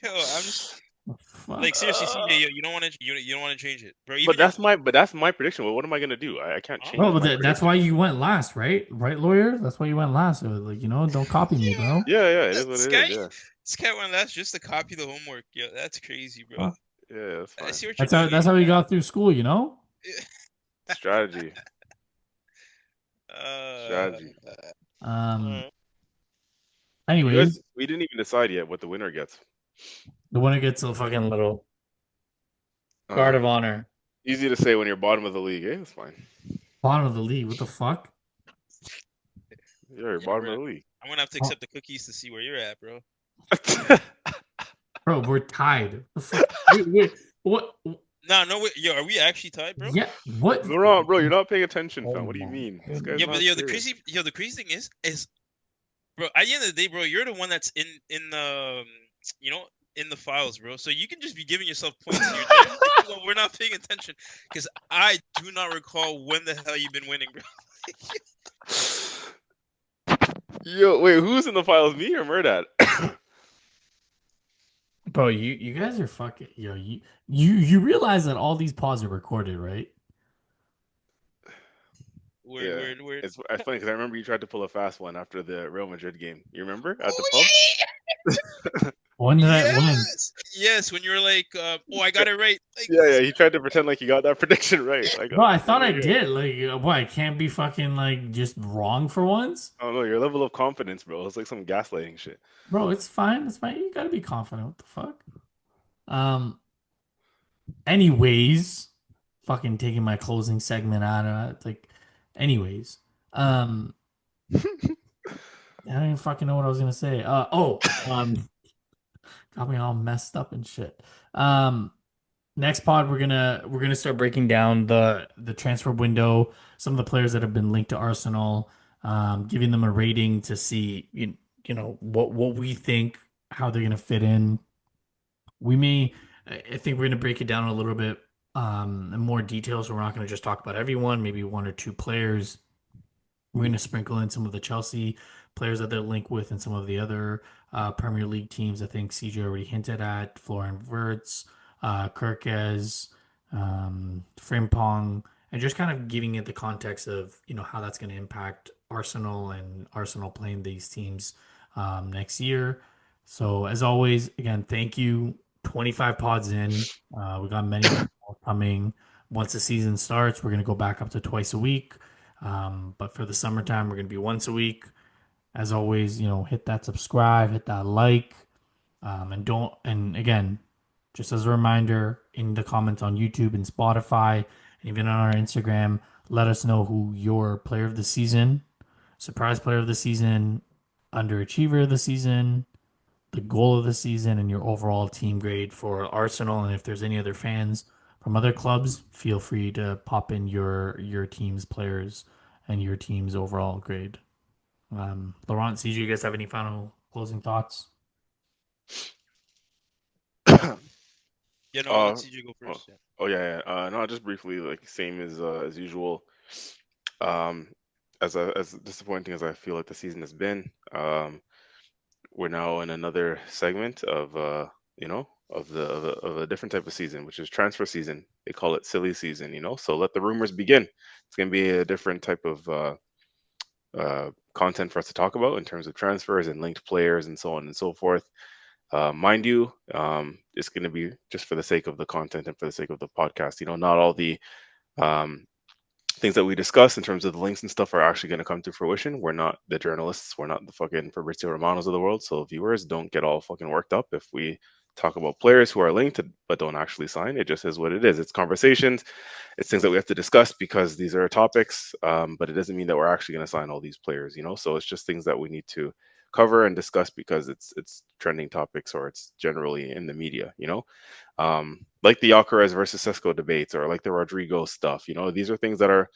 Yo, I'm just The Like fuck? seriously, CJ, you don't want to you don't want to change it, bro. Even But your that's my prediction. Well, what am I gonna do? I can't huh? Bro, change but my that's why prediction. you went last, right? Right, lawyer? That's why you went last. So, like, don't copy me, bro. Yeah, yeah, it is what This it guy, is. Yeah, this guy went last just to copy the homework. Yo, that's crazy, bro. Oh, yeah, that's I fine. see what you're that's how doing, that's Asian how he guy. got through school. Strategy, Uh, strategy. Um. alright. You guys, Anyways, we didn't even decide yet what the winner gets. the winner gets a fucking little guard Uh, of honor, easy to say when you're bottom of the league. Eh, that's fine. bottom of the league. What the fuck? Yeah, you're Yeah, bottom of the league. I'm gonna have to Oh, accept the cookies to see where you're at, bro. bro, we're tied. The fuck? Wait, what? Nah, no, wait, yo, are we actually tied, bro? Yeah, what? Laurent, bro, you're not paying attention, Oh fam. What do you my mean? This guy's Yeah, goodness. but not serious. the crazy thing is, bro. At the end of the day, bro, you're the one that's in the, you know, in the files, bro. So you can just be giving yourself points here. You're just thinking, well, we're not paying attention because I do not recall when the hell you've been winning, bro. Yo, wait, who's in the files? Me or Murdat? Bro, you guys are fucking you realize that all these pods are recorded, right? We're Yeah, we're we're. it's funny because I remember you tried to pull a fast one after the Real Madrid game. You remember at the Oh pub? When did I when? yes, yes. When you're like, oh, I got it right. Like, Yeah, yeah. He tried to pretend like he got that prediction right. Like, Bro, I there thought I we go. did. Like, what? I can't be fucking like just wrong for once, I don't know your level of confidence, bro. It's like some gaslighting shit. bro. It's fine. It's fine. You gotta be confident. What the fuck? Um. Anyways, fucking taking my closing segment out of it. Like, anyways, um, I don't even fucking know what I was gonna say. Got me all messed up and shit. Um, next pod we're gonna start breaking down the transfer window, some of the players that have been linked to Arsenal, giving them a rating to see what we think, how they're gonna fit in. We may, I think we're gonna break it down a little bit in more detail, so we're not gonna just talk about everyone, maybe one or two players. We're going to sprinkle in some of the Chelsea players that they're linked with and some of the other Premier League teams. I think CJ already hinted at Florian Wirtz, Kirkez, Frimpong, and just kind of giving it the context of how that's going to impact Arsenal and Arsenal playing these teams next year. So as always, again, thank you. 25 pods in. We got many more coming. Once the season starts, we're going to go back up to twice a week. But for the summertime, we're going to be once a week. As always, hit that subscribe, hit that like, and again, just as a reminder, in the comments on YouTube and Spotify, and even on our Instagram, let us know who your player of the season, surprise player of the season, underachiever of the season, the goal of the season, and your overall team grade for Arsenal. And if there's any other fans from other clubs, feel free to pop in your team's players and your team's overall grade. Laurent, CJ, you guys have any final closing thoughts? yeah, no, I'll let uh, CJ go oh, first. Yeah. oh yeah, yeah. No, just briefly, like same as usual. Um, as disappointing as I feel like the season has been, we're now in another segment of of a different type of season, which is transfer season. They call it silly season, So let the rumors begin. It's gonna be a different type of content for us to talk about in terms of transfers and linked players and so on and so forth. Mind you, it's going to be just for the sake of the content and for the sake of the podcast. Not all the um, things that we discuss in terms of the links and stuff are actually going to come to fruition. We're not the journalists. We're not the fucking Fabrizio Romanos of the world. So viewers, don't get all fucking worked up if we talk about players who are linked but don't actually sign. It just is what it is. It's conversations. It's things that we have to discuss because these are topics. But it doesn't mean that we're actually going to sign all these players. So it's just things that we need to cover and discuss because it's trending topics or it's generally in the media. Like the Alcaraz versus Sesko debates or like the Rodrigo stuff. These are things that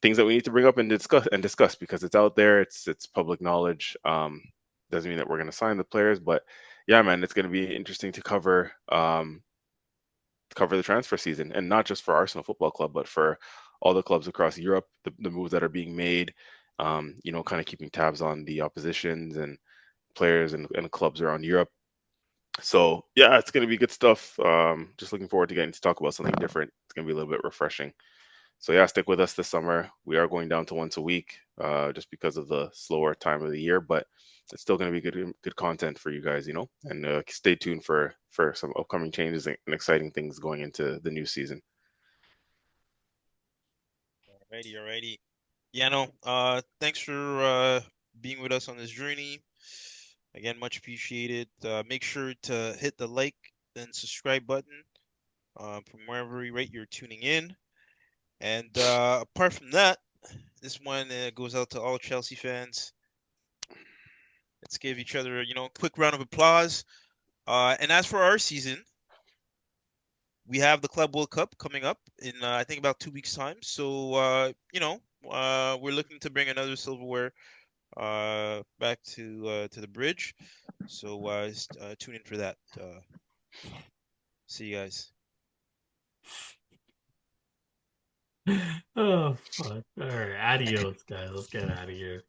we need to bring up and discuss because it's out there. It's public knowledge. Doesn't mean that we're going to sign the players, but yeah, man, it's going to be interesting to cover the transfer season, and not just for Arsenal Football Club, but for all the clubs across Europe. The moves that are being made. Kind of keeping tabs on the oppositions and players and clubs around Europe So yeah, it's gonna be good stuff. Just looking forward to getting to talk about something different. It's gonna be a little bit refreshing. So yeah, stick with us this summer. We are going down to once a week, just because of the slower time of the year, but it's still going to be good content for you guys, And stay tuned for some upcoming changes and exciting things going into the new season. Alrighty, alrighty. Yeah, no. Thanks for being with us on this journey. Again, much appreciated. Make sure to hit the like and subscribe button from wherever you rate you're tuning in. And apart from that, this one goes out to all Chelsea fans. Let's give each other, a quick round of applause. And as for our season, we have the Club World Cup coming up in I think about 2 weeks' time. So we're looking to bring another silverware back to the bridge. So tune in for that. See you guys. Oh fuck. All right, adios, guys. Let's get out of here.